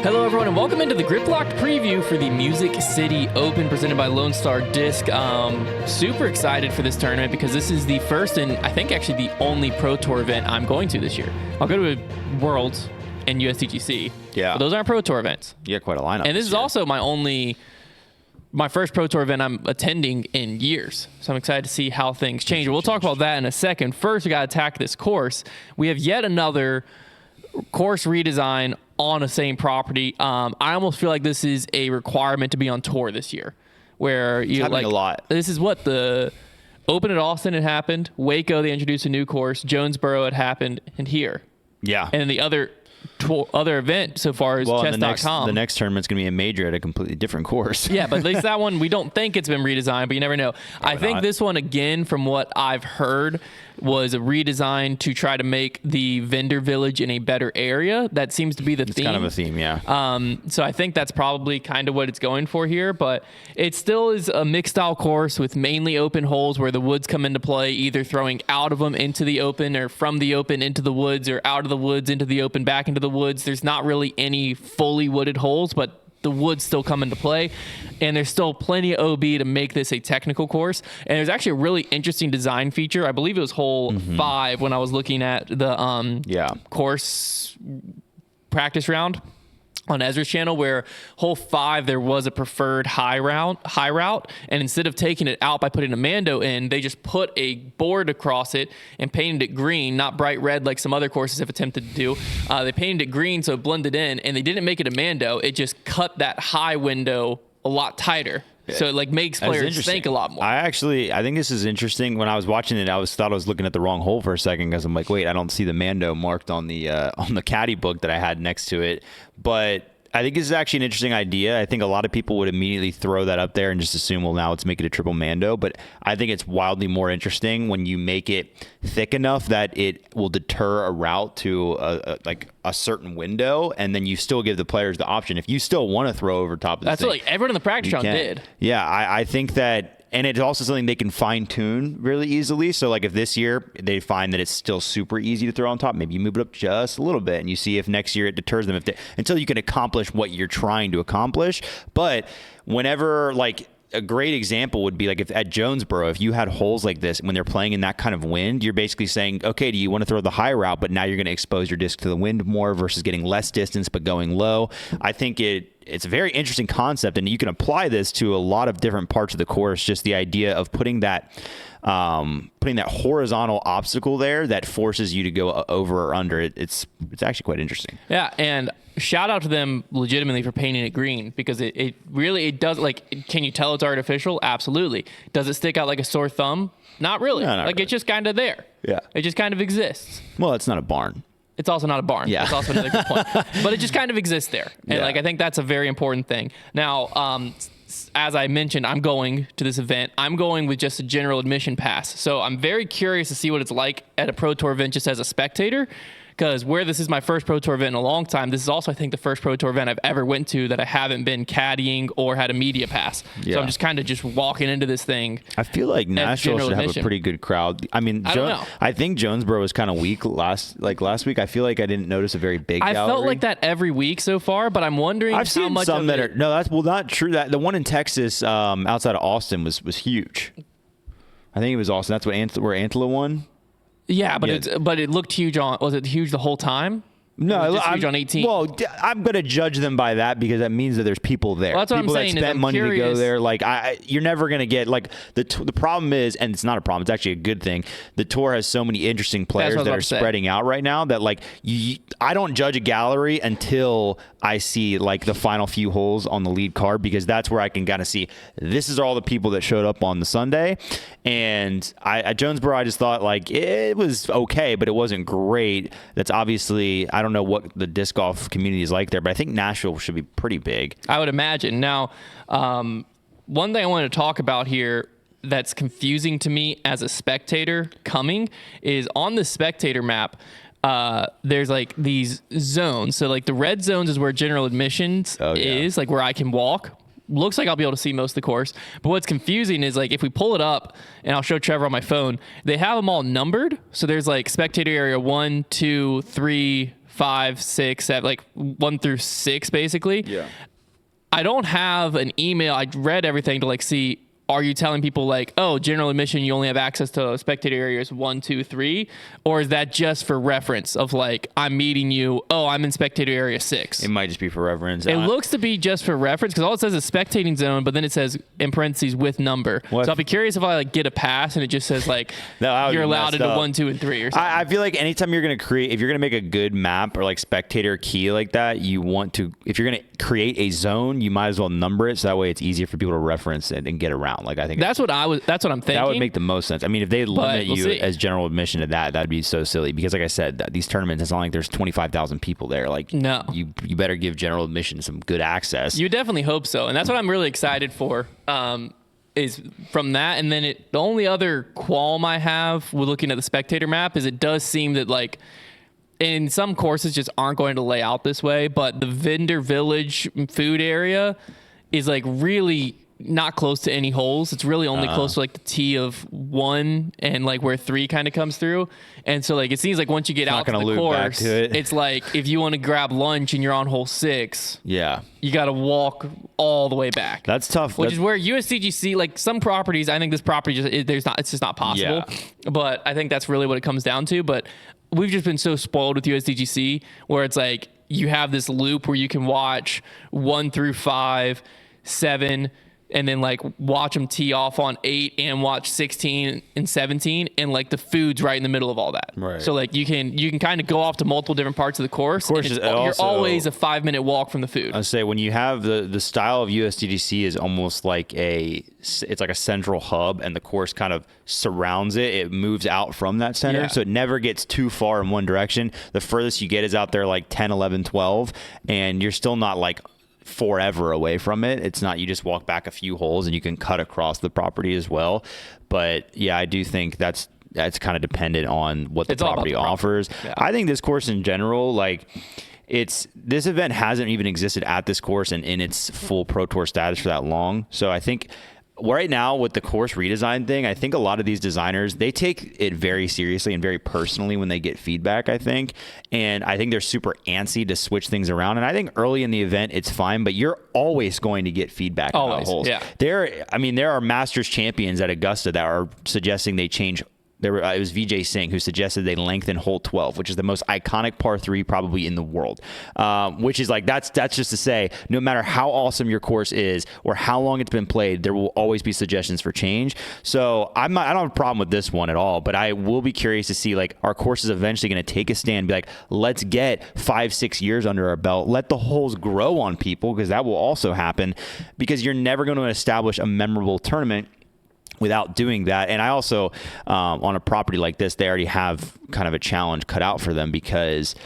Hello, everyone, and welcome into the Grip Locked preview for the Music City Open presented by Lone Star Disc. Super excited for this tournament because this is the first and I think actually the only Pro Tour event I'm going to this year. I'll go to Worlds and USDGC. Yeah. But those aren't Pro Tour events. Yeah, quite a lineup. And this is also my first Pro Tour event I'm attending in years. So I'm excited to see how things change. We'll talk about that in a second. First, we got to attack this course. We have yet another course redesign on the same property. I almost feel like this is a requirement to be on tour this year, where you like a lot. This is what the Open at Austin had happened. Waco, they introduced a new course. Jonesboro had happened, and here. Yeah. And the other event so far is chess.com. The next tournament's going to be a major at a completely different course. Yeah, but at least that one, we don't think it's been redesigned, but you never know. I think this one, again, from what I've heard, was a redesign to try to make the vendor village in a better area. That seems to be the theme. It's kind of a theme, yeah. So I think that's probably kind of what it's going for here, but it still is a mixed style course with mainly open holes where the woods come into play, either throwing out of them into the open or from the open into the woods or out of the woods into the open back into the woods. There's not really any fully wooded holes, but the woods still come into play, and there's still plenty of OB to make this a technical course. And there's actually a really interesting design feature. I believe it was hole 5 when I was looking at the course practice round on Ezra's channel, where hole 5 there was a preferred high route, and instead of taking it out by putting a Mando in, they just put a board across it and painted it green, not bright red like some other courses have attempted to do. They painted it green so it blended in, and they didn't make it a Mando. It just cut that high window a lot tighter. So it makes players think a lot more. I think this is interesting. When I was watching it, thought I was looking at the wrong hole for a second because I'm like, wait, I don't see the Mando marked on the caddy book that I had next to it. But I think this is actually an interesting idea. I think a lot of people would immediately throw that up there and just assume, well, now let's make it a triple Mando. But I think it's wildly more interesting when you make it thick enough that it will deter a route to a certain window, and then you still give the players the option. If you still want to throw over top of That's what everyone in the practice round did. Yeah, I think that. And it's also something they can fine-tune really easily. So, like, if this year they find that it's still super easy to throw on top, maybe you move it up just a little bit, and you see if next year it deters them until you can accomplish what you're trying to accomplish. But whenever, like, a great example would be like if at Jonesboro, if you had holes like this when they're playing in that kind of wind, you're basically saying, okay, do you want to throw the high route, but now you're going to expose your disc to the wind more versus getting less distance but going low. I think it's a very interesting concept, and you can apply this to a lot of different parts of the course. Just the idea of putting that horizontal obstacle there that forces you to go over or under it. It's actually quite interesting. Yeah, and shout out to them legitimately for painting it green, because it really does. Like, can you tell it's artificial? Absolutely. Does it stick out like a sore thumb? Not really. No, not really. It's just kind of there. Yeah. It just kind of exists. Well, it's not a barn. It's also not a barn. Yeah. That's also another good point. But it just kind of exists there. And I think that's a very important thing. Now, as I mentioned, I'm going to this event. I'm going with just a general admission pass. So I'm very curious to see what it's like at a Pro Tour event just as a spectator. Because where this is my first Pro Tour event in a long time, this is also, I think, the first Pro Tour event I've ever went to that I haven't been caddying or had a media pass. Yeah. So I'm just kind of just walking into this thing. I feel like Nashville should have a pretty good crowd. I mean, I think Jonesboro was kind of weak last week. I feel like I didn't notice a very big gallery. I felt like that every week so far, but I'm wondering I've seen how much some of that it, are that's not true. That the one in Texas outside of Austin was huge. I think it was Austin. That's where Antela won. Yeah, but it looked huge was it huge the whole time? No, it was huge on 18. Well, I'm going to judge them by that because that means that there's people there. Well, that's what people I'm saying. That spent money to go there. Like, you're never going to get like the problem is, and it's not a problem. It's actually a good thing. The tour has so many interesting players that are spreading out right now that like I don't judge a gallery until I see like the final few holes on the lead card, because that's where I can kind of see this is all the people that showed up on the Sunday. And at Jonesboro, I just thought like it was okay, but it wasn't great. That's obviously, I don't know what the disc golf community is like there, but I think Nashville should be pretty big. I would imagine. Now, one thing I want to talk about here that's confusing to me as a spectator coming is on the Spectator Map, there's like these zones. So like the red zones is where general admissions is, like where I can walk. Looks like I'll be able to see most of the course. But what's confusing is like if we pull it up, and I'll show Trevor on my phone, they have them all numbered. So there's like spectator area 1, 2, 3, 5, 6, 7, like 1 through 6, basically. Yeah. I don't have an email. I read everything to like see, are you telling people like, oh, general admission, you only have access to spectator areas 1, 2, 3? Or is that just for reference of like, I'm meeting you, oh, I'm in spectator area 6? It might just be for reference. It looks to be just for reference because all it says is spectating zone, but then it says in parentheses with number. What? So I'll be curious if I like get a pass and it just says like, No, you're allowed into 1, 2, and 3 or something. I feel like anytime you're going to create, if you're going to make a good map or like spectator key like that, you want to, if you're going to create a zone, you might as well number it so that way it's easier for people to reference it and get around. Like I think that's what I'm thinking. that would make the most sense. I mean, if they limit we'll you see. as general admission to that, that'd be so silly because like I said, these tournaments, it's not like there's 25,000 people there. Like No. you better give general admission some good access. You definitely hope so. And that's what I'm really excited for. Is from that, and then the only other qualm I have with looking at the spectator map is it does seem that like in some courses just aren't going to lay out this way, but the vendor village food area is like really not close to any holes. It's really only close to like the T of 1 and like where 3 kind of comes through. And so like it seems like once you get out to the course, it's like if you want to grab lunch and you're on hole 6, Yeah. you got to walk all the way back. That's tough. Which is where USDGC, like some properties, I think this property it's just not possible. Yeah. But I think that's really what it comes down to. But we've just been so spoiled with USDGC where it's like you have this loop where you can watch 1 through 5, 7, and then like watch them tee off on 8 and watch 16 and 17, and like the food's right in the middle of all that. Right. So like you can kind of go off to multiple different parts of the course. You're You're always a 5-minute walk from the food. I say when you have the style of USDGC is almost like it's like a central hub, and the course kind of surrounds it. It moves out from that center, so it never gets too far in one direction. The furthest you get is out there like 10, 11, 12, and you're still not like forever away from it. It's not, you just walk back a few holes and you can cut across the property as well. But yeah, I do think that's kind of dependent on what the property offers. Yeah. I think this course in general, like this event hasn't even existed at this course and in its full Pro Tour status for that long. So I think right now with the course redesign thing, I think a lot of these designers, they take it very seriously and very personally when they get feedback, I think. And I think they're super antsy to switch things around. And I think early in the event, it's fine, but you're always going to get feedback about holes. Yeah. There are Masters champions at Augusta that are suggesting they change. It was Vijay Singh who suggested they lengthen hole 12, which is the most iconic par 3 probably in the world. Which is like, that's just to say, no matter how awesome your course is or how long it's been played, there will always be suggestions for change. So I don't have a problem with this one at all, but I will be curious to see, like, our course is eventually going to take a stand, be like, let's get 5-6 years under our belt, let the holes grow on people, because that will also happen, because you're never going to establish a memorable tournament without doing that. And I also, on a property like this, they already have kind of a challenge cut out for them because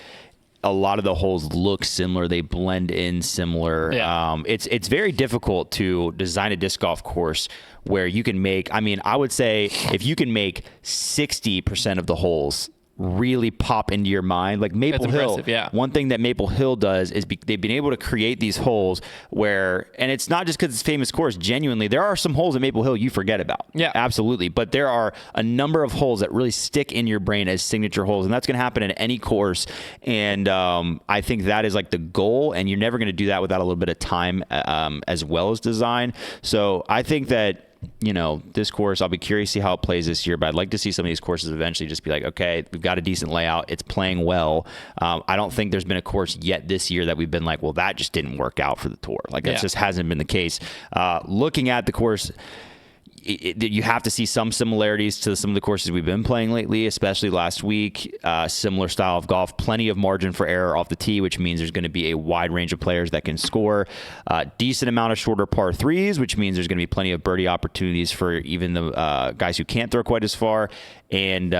a lot of the holes look similar. They blend in similar. Yeah. It's very difficult to design a disc golf course where you can make, I would say if you can make 60% of the holes really pop into your mind, like Maple Hill. Yeah. One thing that Maple Hill does is they've been able to create these holes where, and it's not just because it's a famous course, genuinely, there are some holes at Maple Hill you forget about. Yeah. Absolutely. But there are a number of holes that really stick in your brain as signature holes, and that's going to happen in any course. And I think that is like the goal, and you're never going to do that without a little bit of time as well as design. So I think that, this course, I'll be curious to see how it plays this year, but I'd like to see some of these courses eventually just be like, okay, we've got a decent layout. It's playing well. I don't think there's been a course yet this year that we've been like, well, that just didn't work out for the tour. Like, that just hasn't been the case. Looking at the course, you have to see some similarities to some of the courses we've been playing lately, especially last week. Similar style of golf, plenty of margin for error off the tee, which means there's going to be a wide range of players that can score. Decent amount of shorter par 3s, which means there's going to be plenty of birdie opportunities for even the guys who can't throw quite as far. And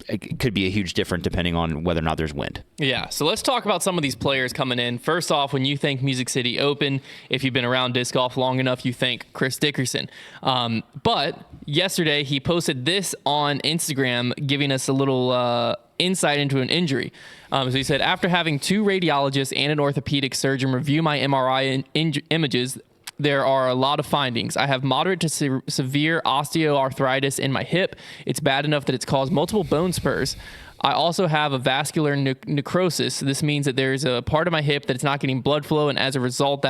it could be a huge difference depending on whether or not there's wind. Yeah, so let's talk about some of these players coming in. First off, when you think Music City Open, if you've been around disc golf long enough, you think Chris Dickerson. But yesterday, he posted this on Instagram, giving us a little insight into an injury. So he said, after having 2 radiologists and an orthopedic surgeon review my MRI images, there are a lot of findings. I have moderate to severe osteoarthritis in my hip. It's bad enough that it's caused multiple bone spurs. I also have a vascular necrosis. This means that there's a part of my hip that's not getting blood flow, and as a result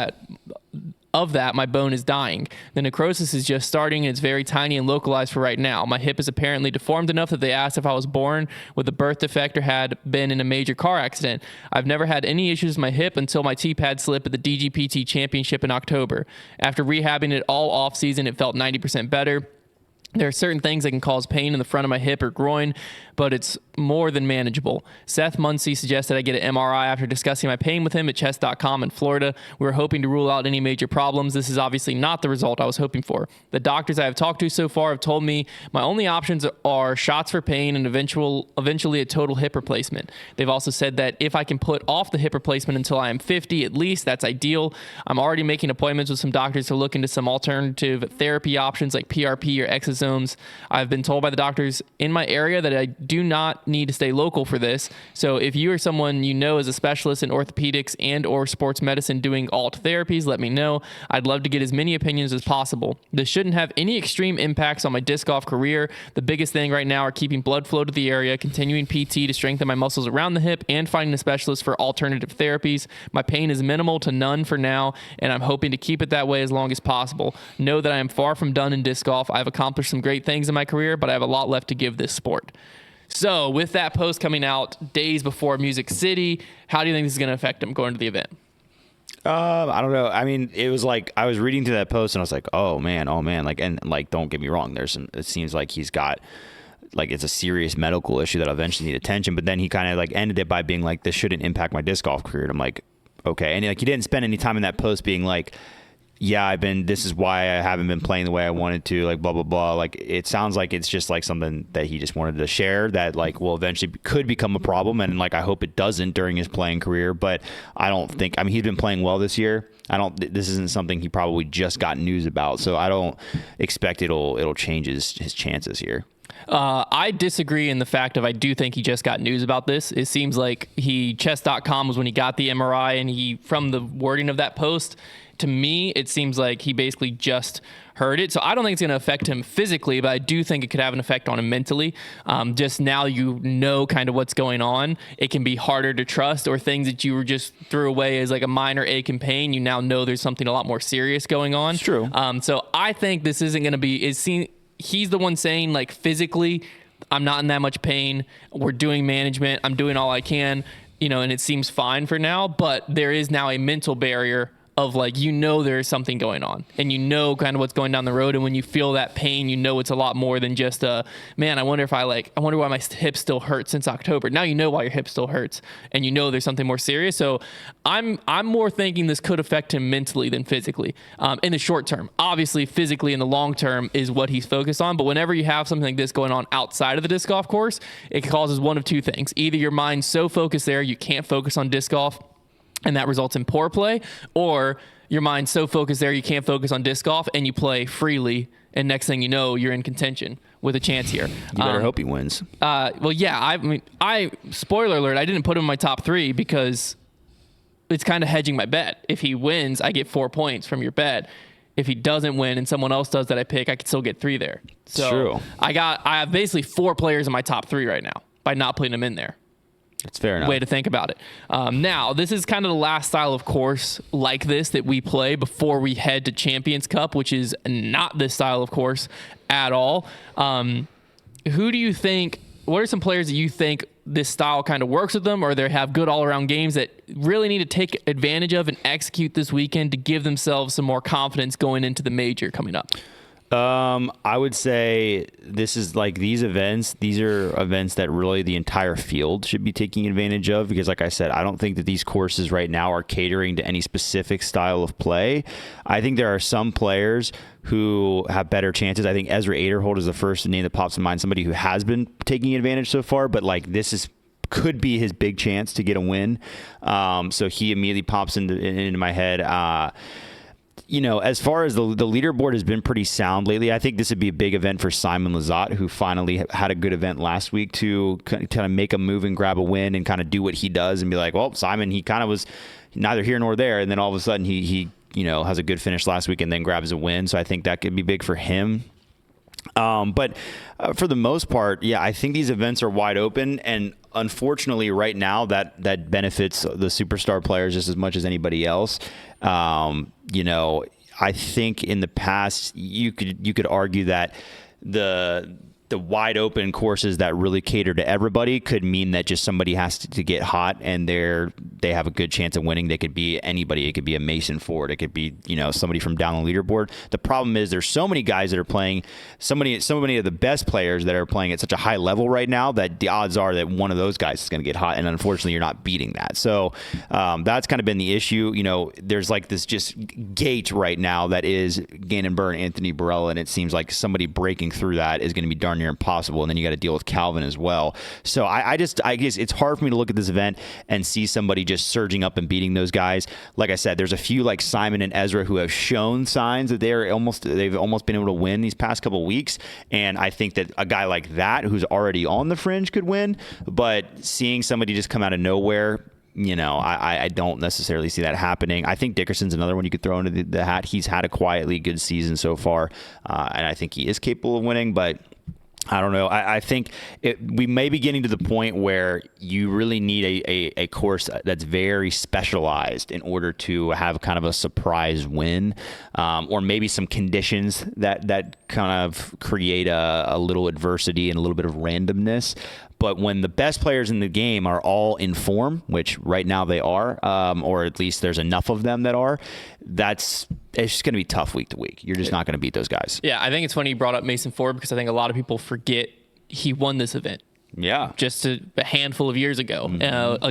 of that, my bone is dying. The necrosis is just starting, and it's very tiny and localized for right now. My hip is apparently deformed enough that they asked if I was born with a birth defect or had been in a major car accident. I've never had any issues with my hip until my T-pad slip at the DGPT Championship in October. After rehabbing it all off season, it felt 90% better. There are certain things that can cause pain in the front of my hip or groin, but it's more than manageable. Seth Muncie suggested I get an MRI after discussing my pain with him at chest.com in Florida. We were hoping to rule out any major problems. This is obviously not the result I was hoping for. The doctors I have talked to so far have told me my only options are shots for pain and eventually a total hip replacement. They've also said that if I can put off the hip replacement until I am 50, at least, that's ideal. I'm already making appointments with some doctors to look into some alternative therapy options like PRP or exosomes. I've been told by the doctors in my area that I do not need to stay local for this. So if you or someone you know is a specialist in orthopedics and or sports medicine doing alt therapies, let me know. I'd love to get as many opinions as possible. This shouldn't have any extreme impacts on my disc golf career. The biggest thing right now are keeping blood flow to the area, continuing PT to strengthen my muscles around the hip, and finding a specialist for alternative therapies. My pain is minimal to none for now, and I'm hoping to keep it that way as long as possible. Know that I am far from done in disc golf. I've accomplished some great things in my career, but I have a lot left to give this sport. So with that post coming out days before Music City, how do you think this is going to affect him going to the event? I don't know. I mean, it was like I was reading through that post and I was like, oh man, like, don't get me wrong. It seems like he's got, like, it's a serious medical issue that'll eventually need attention. But then he kind of like ended it by being like, this shouldn't impact my disc golf career. And I'm like, okay. And like, he didn't spend any time in that post being like, yeah, this is why I haven't been playing the way I wanted to, like, blah, blah, blah. Like, it sounds like it's just like something that he just wanted to share that, like, will eventually could become a problem. And like, I hope it doesn't during his playing career, but I don't think, I mean, he's been playing well this year. This isn't something he probably just got news about. So I don't expect it'll change his chances here. I disagree in the fact of I do think he just got news about this. It seems like chess.com was when he got the MRI, and from the wording of that post, to me, it seems like he basically just heard it. So I don't think it's going to affect him physically, but I do think it could have an effect on him mentally. Just now you know kind of what's going on. It can be harder to trust, or things that you were just threw away as like a minor ache and pain. You now know there's something a lot more serious going on. It's true. So I think this isn't going to be, he's the one saying, like, physically, I'm not in that much pain. We're doing management. I'm doing all I can, and it seems fine for now, but there is now a mental barrier of, like, there is something going on, and kind of what's going down the road. And when you feel that pain, it's a lot more than just man, I wonder why my hip still hurts since October. Now you know why your hip still hurts, and there's something more serious. So I'm more thinking this could affect him mentally than physically in the short term. Obviously, physically in the long term is what he's focused on. But whenever you have something like this going on outside of the disc golf course, it causes one of two things. Either your mind's so focused there, you can't focus on disc golf, and that results in poor play, or your mind's so focused there you can't focus on disc golf and you play freely, and next thing you know, you're in contention with a chance here. You better hope he wins. Well, yeah, I spoiler alert, I didn't put him in my top 3 because it's kind of hedging my bet. If he wins, I get 4 points from your bet. If he doesn't win and someone else does that I pick, I could still get 3 there. So true. I have basically 4 players in my top 3 right now by not putting them in there. It's fair enough. Way to think about it. Now, this is kind of the last style of course like this that we play before we head to Champions Cup, which is not this style of course at all. Who do you think, what are some players that you think this style kind of works with them, or they have good all-around games that really need to take advantage of and execute this weekend to give themselves some more confidence going into the major coming up? I would say this is like these are events that really the entire field should be taking advantage of, because like I said, I don't think that these courses right now are catering to any specific style of play. I think there are some players who have better chances. I think Ezra Aderholt is the first name that pops in mind, somebody who has been taking advantage so far, but like this could be his big chance to get a win. So he immediately pops into my head. As far as the leaderboard has been pretty sound lately, I think this would be a big event for Simon Lizotte, who finally had a good event last week to kind of make a move and grab a win and kind of do what he does and be like, well, Simon, he kind of was neither here nor there. And then all of a sudden he has a good finish last week and then grabs a win. So I think that could be big for him. But for the most part, yeah, I think these events are wide open. And unfortunately, right now that benefits the superstar players just as much as anybody else. I think in the past you could argue that the wide open courses that really cater to everybody could mean that just somebody has to get hot and they have a good chance of winning. They could be anybody. It could be a Mason Ford. It could be, somebody from down the leaderboard. The problem is there's so many guys that are playing, so many of the best players that are playing at such a high level right now that the odds are that one of those guys is going to get hot. And unfortunately, you're not beating that. So that's kind of been the issue. There's like this just gate right now that is Gannon Burr and Anthony Barella. And it seems like somebody breaking through that is going to be darn near impossible. And then you got to deal with Calvin as well. So I guess it's hard for me to look at this event and see somebody just surging up and beating those guys. Like I said, there's a few like Simon and Ezra who have shown signs that they've almost been able to win these past couple of weeks. And I think that a guy like that who's already on the fringe could win. But seeing somebody just come out of nowhere, I don't necessarily see that happening. I think Dickerson's another one you could throw into the hat. He's had a quietly good season so far, and I think he is capable of winning, but I don't know. I think we may be getting to the point where you really need a course that's very specialized in order to have kind of a surprise win, or maybe some conditions that kind of create a little adversity and a little bit of randomness. But when the best players in the game are all in form, which right now they are, or at least there's enough of them that are, it's just going to be tough week to week. You're just not going to beat those guys. Yeah, I think it's funny you brought up Mason Ford because I think a lot of people forget he won this event. Yeah. Just a handful of years ago,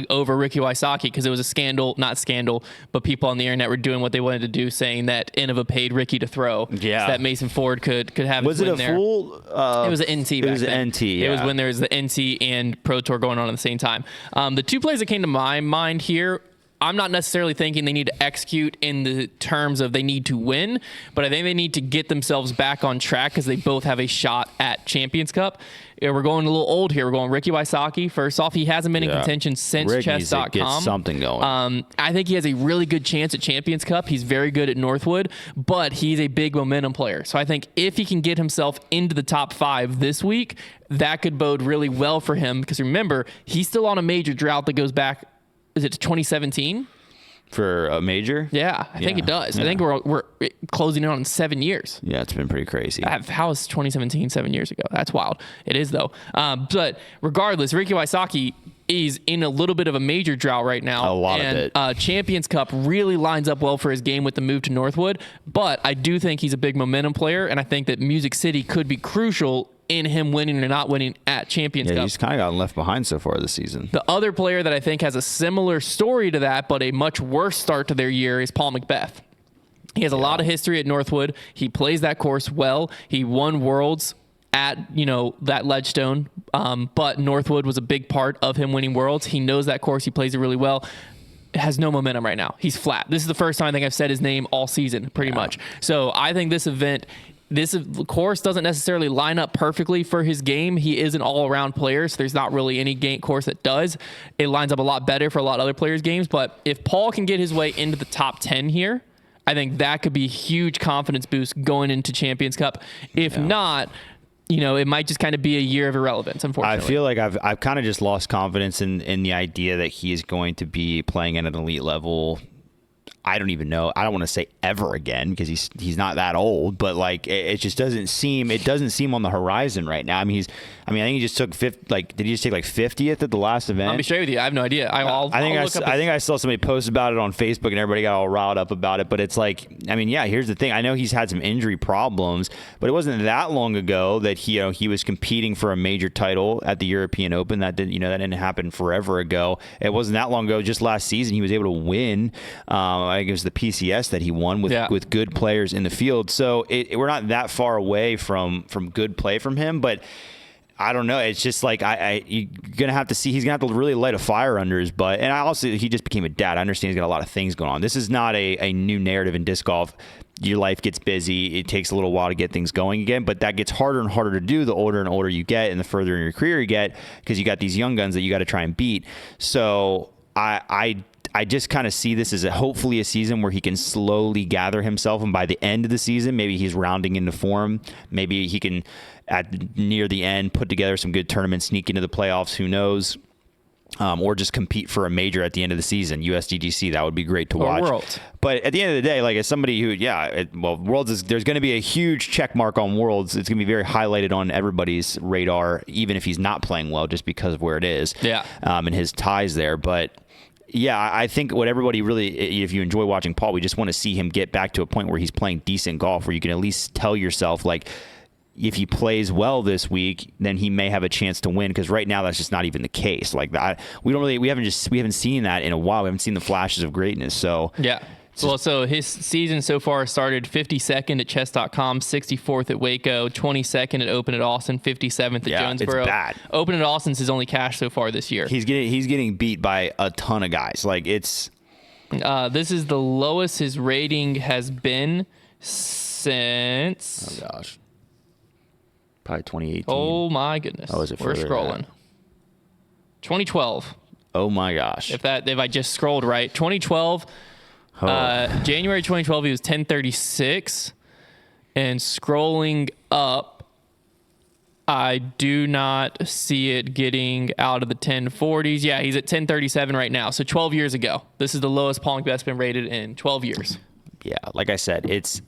over Ricky Wysocki, because it was a not scandal, but people on the internet were doing what they wanted to do, saying that Innova paid Ricky to throw. Yeah. So that Mason Ford could have Was his it win a there. full? It was an NT back then. It was an NT, yeah. It was when there was the NT and Pro Tour going on at the same time. The two players that came to my mind here, I'm not necessarily thinking they need to execute in the terms of they need to win, but I think they need to get themselves back on track because they both have a shot at Champions Cup. We're going a little old here. We're going Ricky Wysocki. First off, he hasn't been in contention since Rick chess.com. Needs to get something going. I think he has a really good chance at Champions Cup. He's very good at Northwood, but he's a big momentum player. So I think if he can get himself into the top 5 this week, that could bode really well for him because remember, he's still on a major drought that goes back, is it to 2017? For a major? Yeah, I think it does. Yeah. I think we're closing in on 7 years. Yeah, it's been pretty crazy. How is 2017 7 years ago? That's wild. It is, though. But regardless, Ricky Wysocki is in a little bit of a major drought right now. A lot of it. Champions Cup really lines up well for his game with the move to Northwood. But I do think he's a big momentum player, and I think that Music City could be crucial in him winning or not winning at Champions Cup. He's kind of gotten left behind so far this season. The other player that I think has a similar story to that, but a much worse start to their year, is Paul McBeth. He has a lot of history at Northwood. He plays that course well. He won Worlds at, that Ledgestone, but Northwood was a big part of him winning Worlds. He knows that course. He plays it really well. Has no momentum right now. He's flat. This is the first time I think I've said his name all season, pretty much. So I think this course doesn't necessarily line up perfectly for his game. He is an all-around player, so there's not really any course that does. It lines up a lot better for a lot of other players' games, but if Paul can get his way into the top 10 here, I think that could be a huge confidence boost going into Champions Cup. If not, it might just kind of be a year of irrelevance, unfortunately. I feel like I've kind of just lost confidence in the idea that he is going to be playing at an elite level. I don't even know. I don't want to say ever again because he's not that old, but like it just doesn't seem on the horizon right now. I think he just took did he just take like 50th at the last event? I'll be straight with you. I have no idea. I think I saw somebody post about it on Facebook and everybody got all riled up about it. But it's like, here's the thing. I know he's had some injury problems, but it wasn't that long ago that he was competing for a major title at the European Open. That didn't happen forever ago. It wasn't that long ago. Just last season, he was able to win. I think it was the PCS that he won with good players in the field. So we're not that far away from good play from him, but I don't know. It's just like you're gonna have to see. He's gonna have to really light a fire under his butt. And he just became a dad. I understand he's got a lot of things going on. This is not a new narrative in disc golf. Your life gets busy. It takes a little while to get things going again, but that gets harder and harder to do the older and older you get, and the further in your career you get, because you got these young guns that you got to try and beat. So I just kind of see this as hopefully a season where he can slowly gather himself, and by the end of the season, maybe he's rounding into form. Maybe he can, near the end, put together some good tournaments, sneak into the playoffs. Who knows? or just compete for a major at the end of the season. USDGC, that would be great to watch. Worlds. But at the end of the day, like as somebody who, Worlds there's going to be a huge check mark on Worlds. It's going to be very highlighted on everybody's radar, even if he's not playing well, just because of where it is. Yeah. And his ties there. But yeah, I think what everybody really, if you enjoy watching Paul, we just want to see him get back to a point where he's playing decent golf, where you can at least tell yourself, like, if he plays well this week, then he may have a chance to win. Because right now, that's just not even the case. Like that, we haven't seen that in a while. We haven't seen the flashes of greatness. So yeah. Well, so his season so far started 52nd at chess.com, 64th at Waco, 22nd at Open at Austin, 57th at Jonesboro. It's bad. Open at Austin's his only cash so far this year. He's getting beat by a ton of guys. Like it's. This is the lowest his rating has been since. Oh gosh. Probably 2018. Oh my goodness. Oh, is it We're further scrolling. 2012. Oh my gosh. If I just scrolled right, 2012. January 2012, he was 1036, and scrolling up, I do not see it getting out of the 1040s. Yeah, he's at 1037 right now. So 12 years ago, this is the lowest Paul McBeth's been rated in 12 years. Yeah, like I said, it's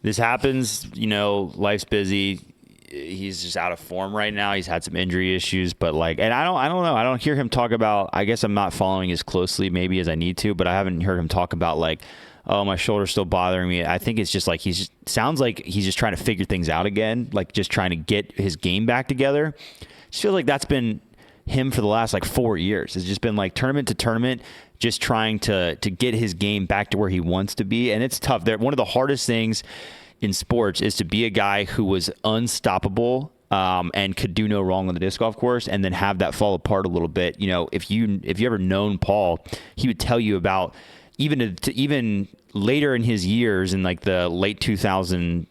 this happens. Life's busy. He's just out of form right now. He's had some injury issues, but and I don't know. I don't hear him talk about, I guess I'm not following as closely maybe as I need to, but I haven't heard him talk about oh, my shoulder's still bothering me. I think it's just sounds like he's just trying to figure things out again, like just trying to get his game back together. Just feels like that's been him for the last 4 years. It's just been tournament to tournament, just trying to get his game back to where he wants to be. And it's tough. One of the hardest things in sports is to be a guy who was unstoppable and could do no wrong on the disc golf course, and then have that fall apart a little bit. If you ever known Paul, he would tell you about even later in his years in the late 2000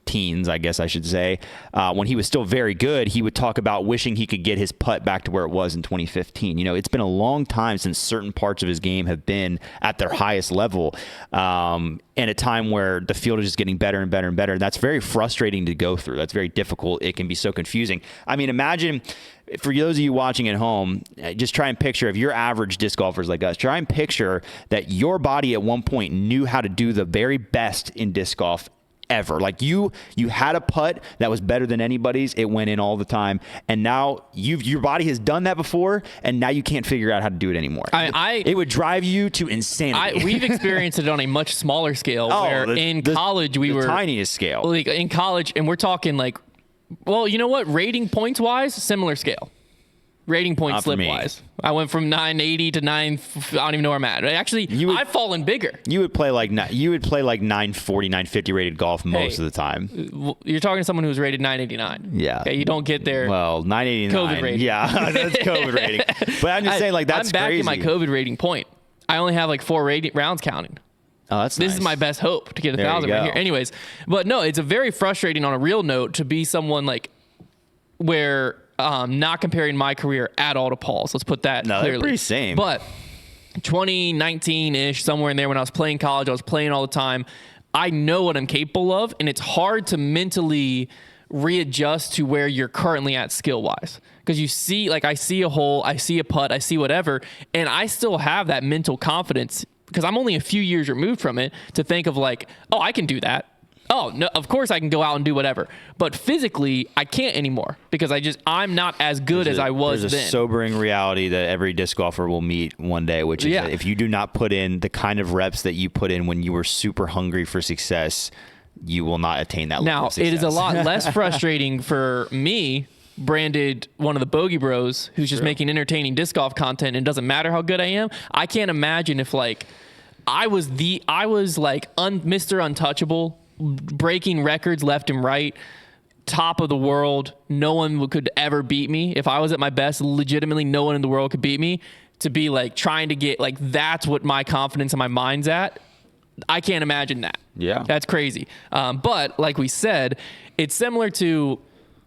teens, I guess I should say, when he was still very good, he would talk about wishing he could get his putt back to where it was in 2015. It's been a long time since certain parts of his game have been at their highest level, and a time where the field is just getting better and better and better. That's very frustrating to go through. That's very difficult. It can be so confusing. I mean, imagine, for those of you watching at home, just try and picture, if you're average disc golfers like us, try and picture that your body at one point knew how to do the very best in disc golf ever. You had a putt that was better than anybody's. It went in all the time, and now your body has done that before, and now you can't figure out how to do it anymore. It would drive you to insanity. We've experienced it on a much smaller scale. In college we were tiniest scale. In college, and we're talking well, you know what? Rating points wise, similar scale. Rating points slip wise, I went from 980 to 9. I don't even know where I'm at. Actually, I've fallen bigger. You would play 940, 950 rated golf most of the time. You're talking to someone who's rated 989. Yeah, okay, you don't get there. Well, 989. COVID rating. Yeah, that's COVID rating. But I'm just saying, that's I'm back crazy. in my COVID rating point. I only have 4 rounds counting. Oh, that's This nice. is my best hope to get 1,000 right here. Anyways, but no, it's a very frustrating on a real note to be someone where. Not comparing my career at all to Paul's. Let's put that clearly. They're pretty same. But 2019-ish, somewhere in there, when I was playing college, I was playing all the time. I know what I'm capable of, and it's hard to mentally readjust to where you're currently at skill-wise. Because you see, I see a hole, I see a putt, I see whatever, and I still have that mental confidence because I'm only a few years removed from it to think of oh, I can do that. Oh, no, of course I can go out and do whatever. But physically, I can't anymore because I'm not as good as I was then. There's a sobering reality that every disc golfer will meet one day, which is that if you do not put in the kind of reps that you put in when you were super hungry for success, you will not attain that level of success. Now, it is a lot less frustrating for me, branded one of the Bogey Bros, who's just making entertaining disc golf content, and it doesn't matter how good I am. I can't imagine if I was Mr. Untouchable, breaking records left and right, top of the world. No one could ever beat me. If I was at my best, legitimately no one in the world could beat me. To be trying to get that's what my confidence and my mind's at. I can't imagine that. Yeah. That's crazy. But like we said, it's similar to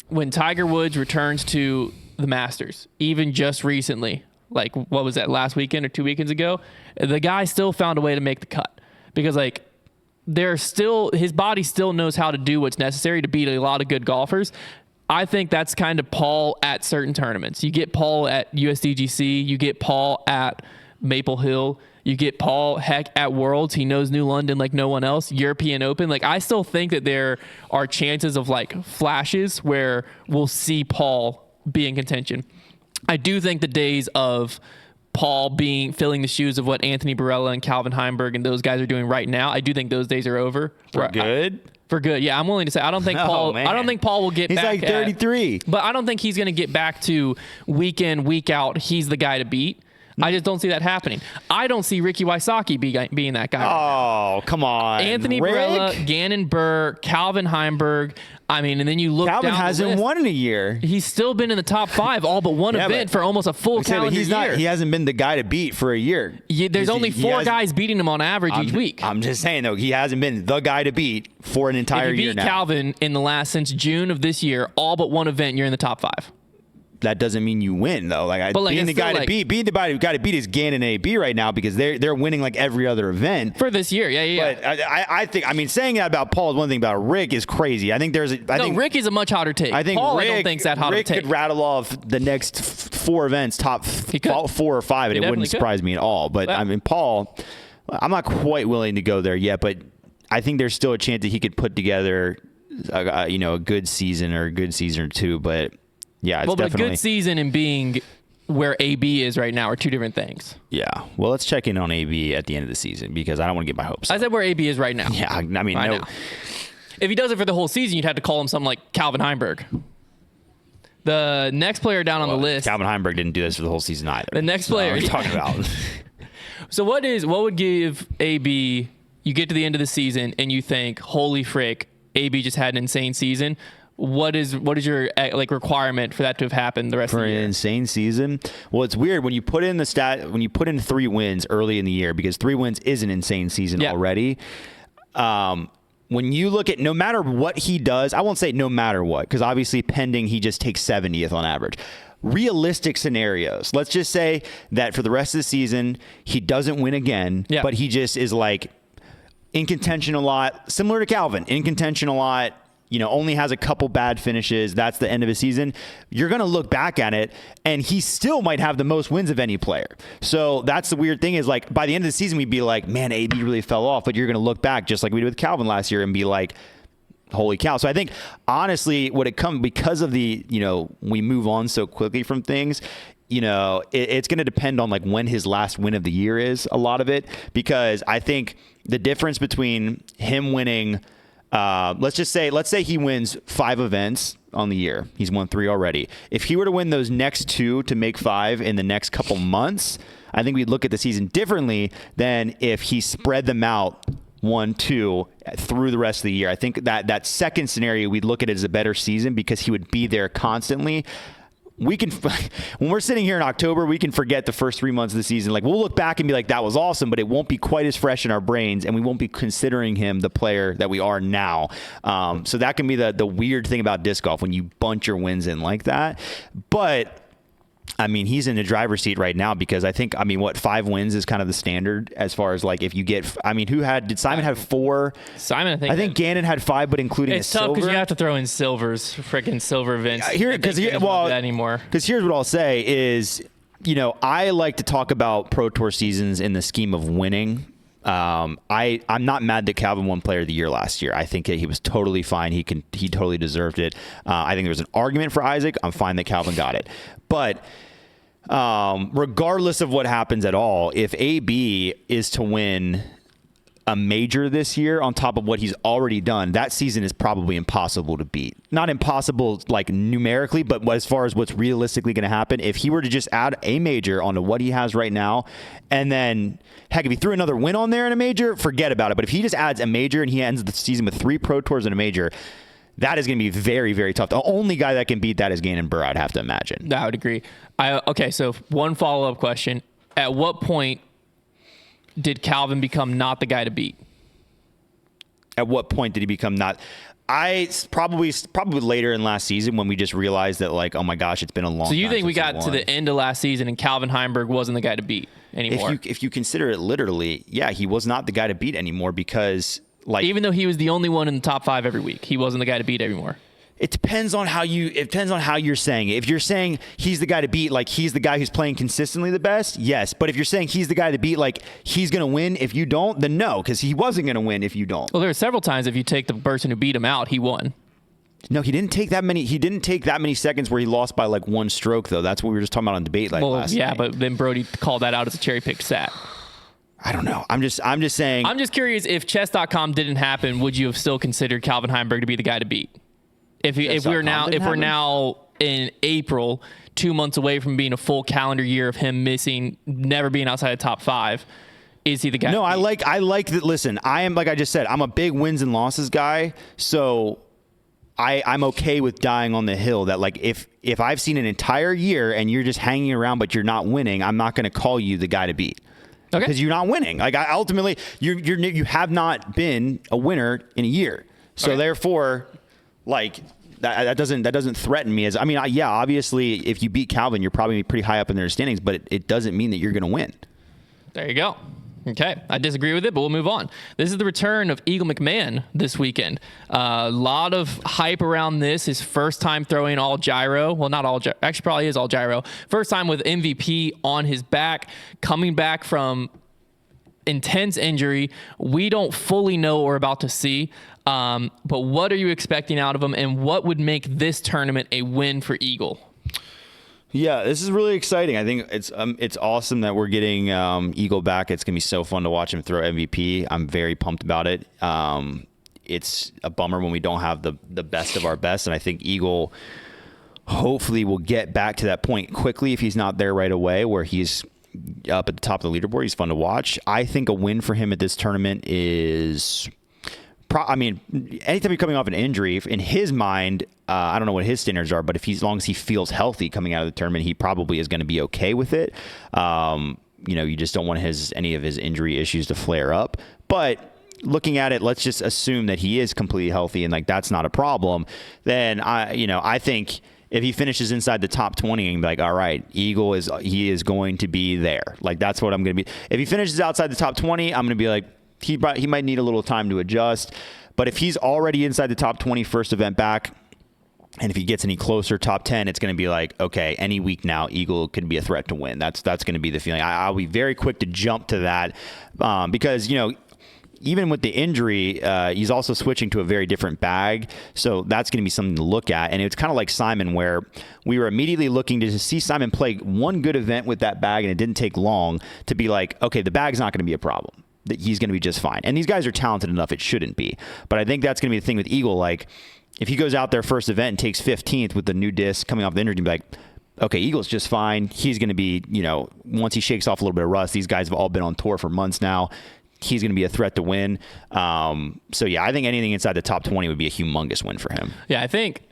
when Tiger Woods returns to the Masters, even just recently. What was that, last weekend or 2 weekends ago? The guy still found a way to make the cut because his body still knows how to do what's necessary to beat a lot of good golfers. I think that's kind of Paul at certain tournaments. You get Paul at USDGC. You get Paul at Maple Hill. You get Paul, heck, at Worlds. He knows New London like no one else. European Open. Like, I still think that there are chances of, like, flashes where we'll see Paul be in contention. I do think the days of Paul filling the shoes of what Anthony Barella and Calvin Heimberg and those guys are doing right now, I do think those days are over. For good? For good, yeah. I'm willing to say I don't think Paul. Man. I don't think Paul will get. He's back like 33, but I don't think he's going to get back to week in, week out. He's the guy to beat. I just don't see that happening. I don't see Ricky Wysocki being that guy. Oh, come on. Anthony Rick? Barella, Gannon Burr, Calvin Heimberg. I mean, and then you look Calvin down hasn't the list. won in a year. He's still been in the top 5, all but one event for almost a full calendar year. He hasn't been the guy to beat for a year. There's only 4 guys beating him on average each week. I'm just saying, though, he hasn't been the guy to beat for an entire year now. If you beat Calvin in the since June of this year, all but one event, you're in the top 5. That doesn't mean you win, though. Being the guy to beat is Gannon AB right now because they're winning like every other event for this year. Yeah. But I think saying that about Paul is one thing. About Rick is crazy. I think Rick is a much hotter take. I think Paul, Rick, I don't think's that hot Rick a take. could rattle off the next 4 events, top 4 or 5, and it wouldn't surprise me at all. But I mean, Paul, I'm not quite willing to go there yet, but I think there's still a chance that he could put together, a good season or a good season or two. But yeah, it's definitely. But a good season and being where AB is right now are 2 different things. Yeah. Well, let's check in on AB at the end of the season because I don't want to get my hopes up. I said where AB is right now. Yeah, I mean, right now. If he does it for the whole season, you'd have to call him something like Calvin Heimberg. The next player down on the list. Calvin Heimberg didn't do this for the whole season either. The next player. What are you talking about? So what would give AB, you get to the end of the season and you think, holy frick, AB just had an insane season. What is your requirement for that to have happened the rest of the year? For an insane season? Well, it's weird when you put in 3 wins early in the year because 3 wins is an insane season already. When you look at no matter what he does, I won't say no matter what because obviously pending he just takes 70th on average. Realistic scenarios. Let's just say that for the rest of the season he doesn't win again, but he just is like in contention a lot, similar to Calvin, in contention a lot. Only has a couple bad finishes. That's the end of his season. You're going to look back at it, and he still might have the most wins of any player. So that's the weird thing is, like, by the end of the season, we'd be like, man, AB really fell off. But you're going to look back, just like we did with Calvin last year, and be like, holy cow. So I think, honestly, because of the, we move on so quickly from things, it's going to depend on, like, when his last win of the year is, a lot of it. Because I think the difference between him winning – let's say he wins 5 events on the year. He's won 3 already. If he were to win those next 2 to make 5 in the next couple months, I think we'd look at the season differently than if he spread them out 1, 2 through the rest of the year. I think that second scenario, we'd look at it as a better season because he would be there constantly. When we're sitting here in October, we can forget the first 3 months of the season. Like, we'll look back and be like, that was awesome, but it won't be quite as fresh in our brains, and we won't be considering him the player that we are now. So that can be the weird thing about disc golf when you bunch your wins in like that. But I mean, he's in the driver's seat right now because I think, 5 wins is kind of the standard as far as like if you get, did Simon have 4? Simon, I think Gannon had 5, but including it's tough because you have to throw in silvers, freaking silver events. Anymore. Because here's what I'll say is, I like to talk about Pro Tour seasons in the scheme of winning. I'm not mad that Calvin won Player of the Year last year. I think that he was totally fine. He totally deserved it. I think there was an argument for Isaac. I'm fine that Calvin got it. But regardless of what happens at all, if AB is to win a major this year on top of what he's already done, that season is probably impossible to beat. Not impossible like numerically, but as far as what's realistically going to happen, if he were to just add a major onto what he has right now, and then heck, if he threw another win on there in a major, forget about it. But if he just adds a major and he ends the season with 3 Pro Tours and a major, that is going to be very, very tough. The only guy that can beat that is Gannon Burr, I'd have to imagine. I would agree. Okay, so one follow-up question. At what point did Calvin become not the guy to beat? At what point did he become not? Probably later in last season when we just realized that, like, oh my gosh, it's been a long time. So you think we got to the end of last season and Calvin Heimberg wasn't the guy to beat anymore? If you consider it literally, yeah, he was not the guy to beat anymore because, like, even though he was the only one in the top 5 every week, he wasn't the guy to beat anymore. It depends on how you're saying it. If you're saying he's the guy to beat, like he's the guy who's playing consistently the best, yes. But if you're saying he's the guy to beat, like he's going to win if you don't, then no, because he wasn't going to win if you don't. Well, there are several times if you take the person who beat him out, he won. No, he didn't take that many. He didn't take that many seconds where he lost by like one stroke, though. That's what we were just talking about on debate last night. But then Brody called that out as a cherry picked stat. I don't know. I'm just saying. I'm just curious, if chess.com didn't happen, would you have still considered Calvin Heimberg to be the guy to beat? If we're now in April, 2 months away from being a full calendar year of him never being outside the top 5, is he the guy? No, I like that. Listen, I am, like I just said, I'm a big wins and losses guy. So I'm okay with dying on the hill that, like, if I've seen an entire year and you're just hanging around but you're not winning, I'm not going to call you the guy to beat. Okay. Because you're not winning. Like, ultimately, you have not been a winner in a year. So therefore, like, that doesn't threaten me. Obviously, if you beat Calvin, you're probably pretty high up in their standings, but it doesn't mean that you're going to win. There you go. Okay, I disagree with it, but we'll move on. This is the return of Eagle McMahon this weekend. A lot of hype around this. His first time throwing all gyro. Well, not all gyro. Actually, probably is all gyro. First time with MVP on his back, coming back from intense injury. We don't fully know what we're about to see. But what are you expecting out of him, and what would make this tournament a win for Eagle? Yeah, this is really exciting. I think it's awesome that we're getting Eagle back. It's going to be so fun to watch him throw MVP. I'm very pumped about it. It's a bummer when we don't have the best of our best, and I think Eagle hopefully will get back to that point quickly if he's not there right away, where he's up at the top of the leaderboard. He's fun to watch. I think a win for him at this tournament is... anytime you're coming off an injury, in his mind, I don't know what his standards are, but as long as he feels healthy coming out of the tournament, he probably is going to be okay with it. You just don't want any of his injury issues to flare up. But looking at it, let's just assume that he is completely healthy and like that's not a problem. Then I think if he finishes inside the top 20 and be like, all right, Eagle is going to be there. Like that's what I'm going to be. If he finishes outside the top 20, I'm going to be like, he might need a little time to adjust. But if he's already inside the top 20 first event back, and if he gets any closer, top 10, it's going to be like, okay, any week now, Eagle could be a threat to win. That's going to be the feeling. I'll be very quick to jump to that because, even with the injury, he's also switching to a very different bag. So that's going to be something to look at. And it's kind of like Simon, where we were immediately looking to see Simon play one good event with that bag, and it didn't take long to be like, okay, the bag's not going to be a problem. That he's going to be just fine. And these guys are talented enough, it shouldn't be. But I think that's going to be the thing with Eagle. Like, if he goes out there first event and takes 15th with the new disc coming off the injury, be like, okay, Eagle's just fine. He's going to be, once he shakes off a little bit of rust, these guys have all been on tour for months now. He's going to be a threat to win. I think anything inside the top 20 would be a humongous win for him. Yeah, I think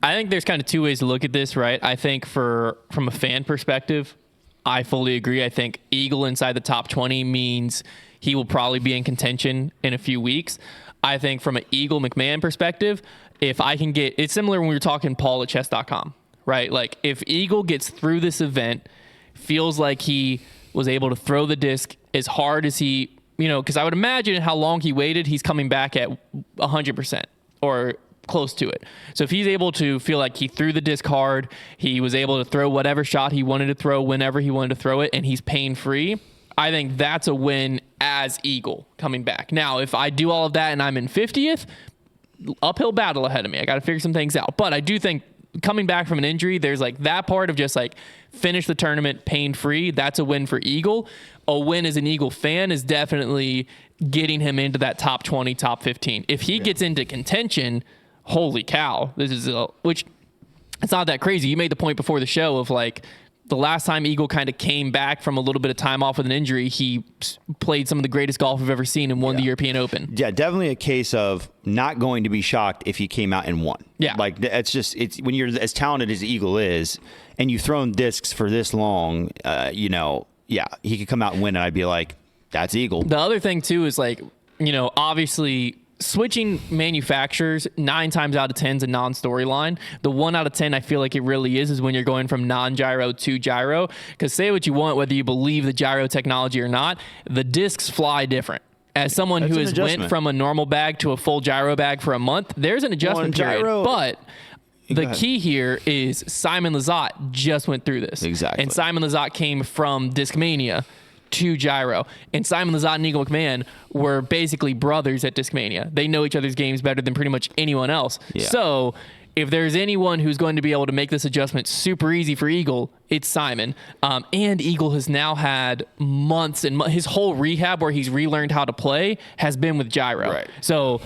there's kind of two ways to look at this, right? I think from a fan perspective, I fully agree. I think Eagle inside the top 20 means he will probably be in contention in a few weeks. I think from an Eagle McMahon perspective, if I can get... It's similar when we were talking Paul at chess.com, right? Like, if Eagle gets through this event, feels like he was able to throw the disc as hard as he... because I would imagine how long he waited, he's coming back at 100% or close to it. So if he's able to feel like he threw the disc hard, he was able to throw whatever shot he wanted to throw whenever he wanted to throw it, and he's pain-free, I think that's a win as Eagle coming back. Now, if I do all of that and I'm in 50th, uphill battle ahead of me. I got to figure some things out. But I do think coming back from an injury, there's like that part of just like finish the tournament pain-free. That's a win for Eagle. A win as an Eagle fan is definitely getting him into that top 20, top 15. If he gets into contention, holy cow, which it's not that crazy. You made the point before the show of like, the last time Eagle kind of came back from a little bit of time off with an injury, he played some of the greatest golf I've ever seen and won the European Open. Yeah, definitely a case of not going to be shocked if he came out and won. Yeah. Like, it's when you're as talented as Eagle is, and you've thrown discs for this long, he could come out and win, and I'd be like, that's Eagle. The other thing, too, is like, obviously switching manufacturers 9 times out of 10 is a non-storyline. The 1 out of 10 I feel like it really is when you're going from non-gyro to gyro. Because say what you want, whether you believe the gyro technology or not, the discs fly different. As someone who has went from a normal bag to a full gyro bag for a month, there's an adjustment period. But The key here is Simon Lizotte just went through this. Exactly. And Simon Lizotte came from Discmania to Gyro. And Simon Lizotte and Eagle McMahon were basically brothers at Discmania. They know each other's games better than pretty much anyone else. Yeah. So if there's anyone who's going to be able to make this adjustment super easy for Eagle, it's Simon. And Eagle has now had months and his whole rehab where he's relearned how to play has been with Gyro. Right. So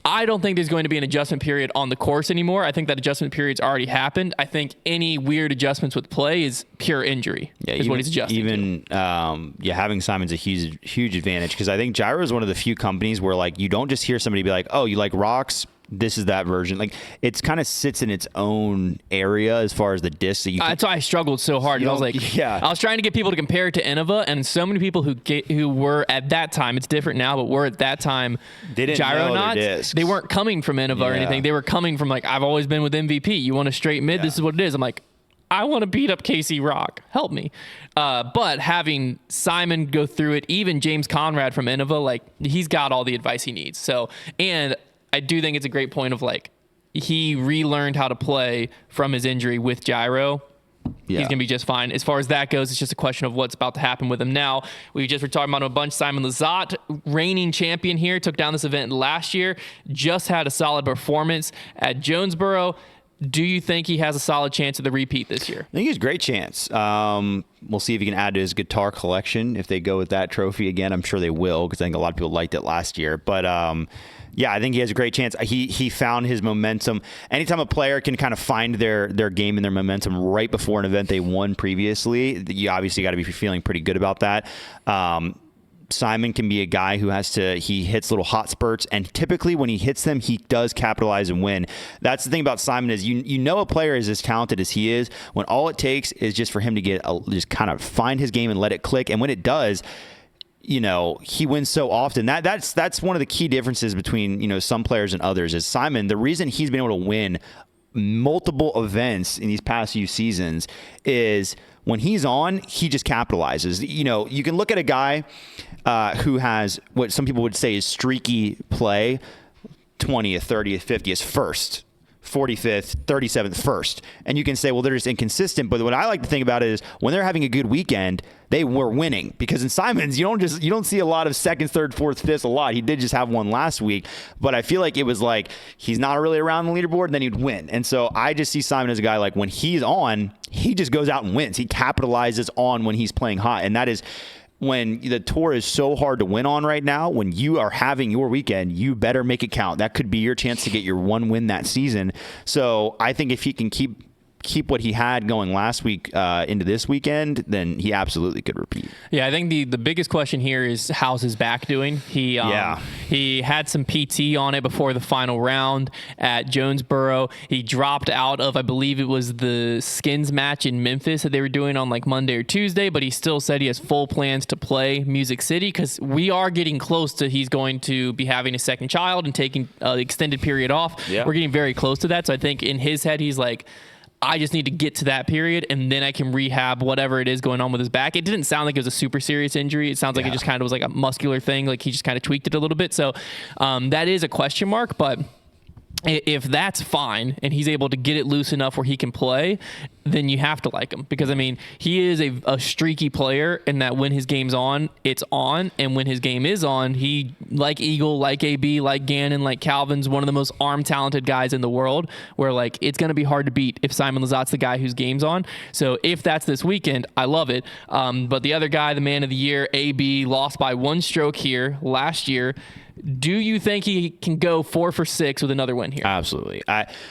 I don't think there's going to be an adjustment period on the course anymore. I think that adjustment period's already happened. I think any weird adjustments with play is pure injury. Is what he's adjusting to. Having Simon's a huge advantage because I think Gyro is one of the few companies where like you don't just hear somebody be like, oh, you like rocks? This is that version. Like it's kind of sits in its own area as far as the discs that you. That's why I struggled so hard. I was like, I was trying to get people to compare it to Innova, and so many people who were at that time. It's different now, but were at that time. They didn't know their discs. They weren't coming from Innova or anything. They were coming from like I've always been with MVP. You want a straight mid? This is what it is. I'm like, I want to beat up KC Rock. Help me. But having Simon go through it, even James Conrad from Innova, like he's got all the advice he needs. So and. I do think it's a great point of like he relearned how to play from his injury with Gyro. He's going to be just fine. As far as that goes, it's just a question of what's about to happen with him now. We just were talking about him a bunch. Simon Lizotte, reigning champion here, took down this event last year, just had a solid performance at Jonesboro. Do you think he has a solid chance of the repeat this year? I think he has a great chance. We'll see if he can add to his guitar collection. If they go with that trophy again, I'm sure they will because I think a lot of people liked it last year. But I think he has a great chance. He found his momentum. Anytime a player can kind of find their game and their momentum right before an event they won previously, you obviously got to be feeling pretty good about that. Simon can be a guy who he hits little hot spurts, and typically when he hits them, he does capitalize and win. That's the thing about Simon is you know a player is as talented as he is when all it takes is just for him to just kind of find his game and let it click, and when it does, he wins so often. That's one of the key differences between some players and others. Is Simon, the reason he's been able to win multiple events in these past few seasons is when he's on, he just capitalizes. You can look at a guy who has what some people would say is streaky play, 20th, 30th, 50th, first, 45th, 37th, first. And you can say, well, they're just inconsistent. But what I like to think about is when they're having a good weekend, they were winning. Because in Simon's, you don't see a lot of second, third, fourth, fifth a lot. He did just have one last week. But I feel like it was like he's not really around the leaderboard, and then he'd win. And so I just see Simon as a guy like when he's on, he just goes out and wins. He capitalizes on when he's playing hot. And that is when the tour is so hard to win on right now. When you are having your weekend, you better make it count. That could be your chance to get your one win that season. So I think if he can keep what he had going last week into this weekend, then he absolutely could repeat. Yeah, I think the biggest question here is how's his back doing? He had some PT on it before the final round at Jonesboro. He dropped out of, I believe it was the Skins match in Memphis that they were doing on like Monday or Tuesday, but he still said he has full plans to play Music City because we are getting close to he's going to be having a second child and taking the extended period off. Yeah. We're getting very close to that. So I think in his head, he's like, I just need to get to that period, and then I can rehab whatever it is going on with his back. It didn't sound like it was a super serious injury. It sounds like it just kind of was like a muscular thing, like he just kind of tweaked it a little bit. So that is a question mark, but if that's fine and he's able to get it loose enough where he can play, then you have to like him because, I mean, he is a streaky player in that when his game's on, it's on. And when his game is on, he, like Eagle, like AB, like Gannon, like Calvin's one of the most arm-talented guys in the world where, like, it's going to be hard to beat if Simon Lizotte's the guy whose game's on. So if that's this weekend, I love it. But the other guy, the man of the year, AB, lost by one stroke here last year. Do you think he can go 4 for 6 with another win here? Absolutely.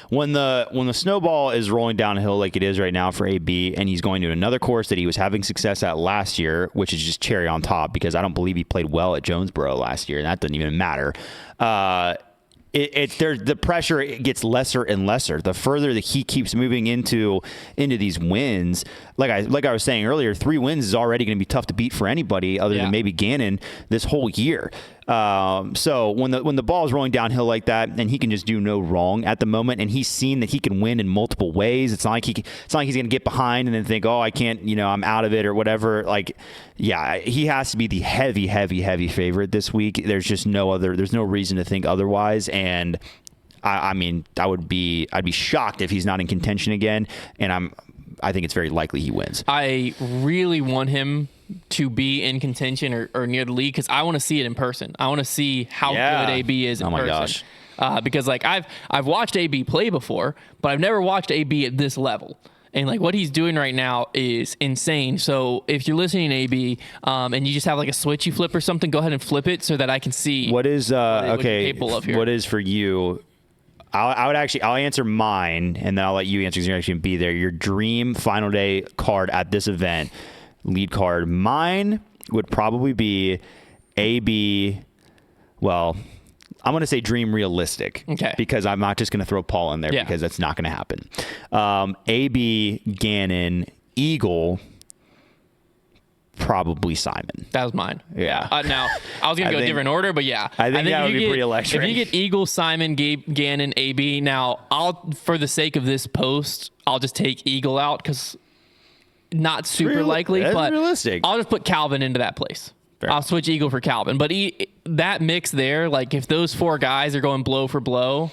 When the snowball is rolling downhill like it is right now for AB, and he's going to another course that he was having success at last year, which is just cherry on top because I don't believe he played well at Jonesboro last year, and that doesn't even matter. The pressure gets lesser and lesser the further that he keeps moving into these wins. Like I was saying earlier, 3 wins is already going to be tough to beat for anybody other than maybe Gannon this whole year. So when the ball is rolling downhill like that, and he can just do no wrong at the moment, and he's seen that he can win in multiple ways. It's not like he's going to get behind and then think, oh, I can't, I'm out of it or whatever. Like, yeah, he has to be the heavy favorite this week. There's just there's no reason to think otherwise. And I mean, I'd be shocked if he's not in contention again, and I think it's very likely he wins. I really want him to be in contention or near the lead because I want to see it in person. I want to see how good AB is in person. Gosh. Because like I've watched AB play before, but I've never watched AB at this level. And like what he's doing right now is insane. So if you're listening to AB and you just have like a switch you flip or something, go ahead and flip it so that I can see what is what you're capable of here. What is for you? I'll answer mine, and then I'll let you answer because you're actually going to be there. Your dream final day card at this event, lead card. Mine would probably be AB. Well, I'm going to say dream realistic. Okay. Because I'm not just going to throw Paul in there because that's not going to happen. AB, Gannon, Eagle, probably Simon. That was mine. Yeah. Now, I was going to go a different order, but yeah. I think that would be pretty electric. If you get Eagle, Simon, Gannon, AB, now, for the sake of this post, I'll just take Eagle out because not super likely, but realistic. I'll just put Calvin into that place. Fair. I'll switch Eagle for Calvin. But that mix there, like if those four guys are going blow for blow,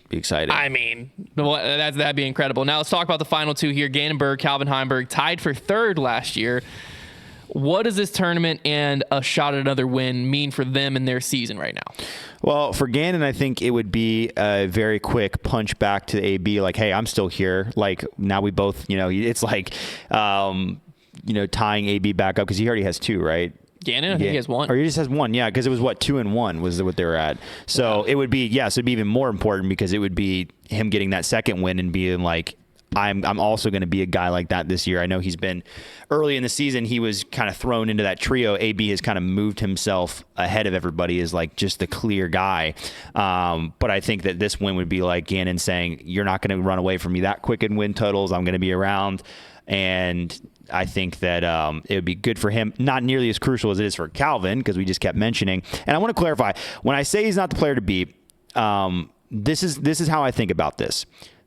be excited. I mean, that'd be incredible. Now let's talk about the final two here. Gannonberg, Calvin Heimberg tied for third last year. What does this tournament and a shot at another win mean for them in their season right now? Well, for Gannon, I think it would be a very quick punch back to AB, like, hey, I'm still here. Like, now we both, it's like, tying AB back up because he already has two, right? Gannon, I think he has one. Or he just has one, yeah, because it was 2-1 was what they were at. So it would be, so it'd be even more important because it would be him getting that second win and being like, I'm also going to be a guy like that this year. I know he's been early in the season. He was kind of thrown into that trio. AB has kind of moved himself ahead of everybody as like just the clear guy. But I think that this win would be like Gannon saying, you're not going to run away from me that quick in win totals. I'm going to be around. And I think that it would be good for him. Not nearly as crucial as it is for Calvin because we just kept mentioning. And I want to clarify, when I say he's not the player to beat, this is how I think about this.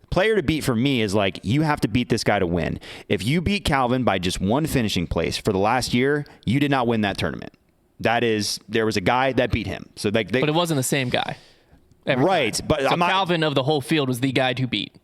Player to beat for me is like, you have to beat this guy to win. If you beat Calvin by just one finishing place for the last year, you did not win that tournament. There was a guy that beat him. So but it wasn't the same guy. Right. But so Calvin of the whole field was the guy to beat.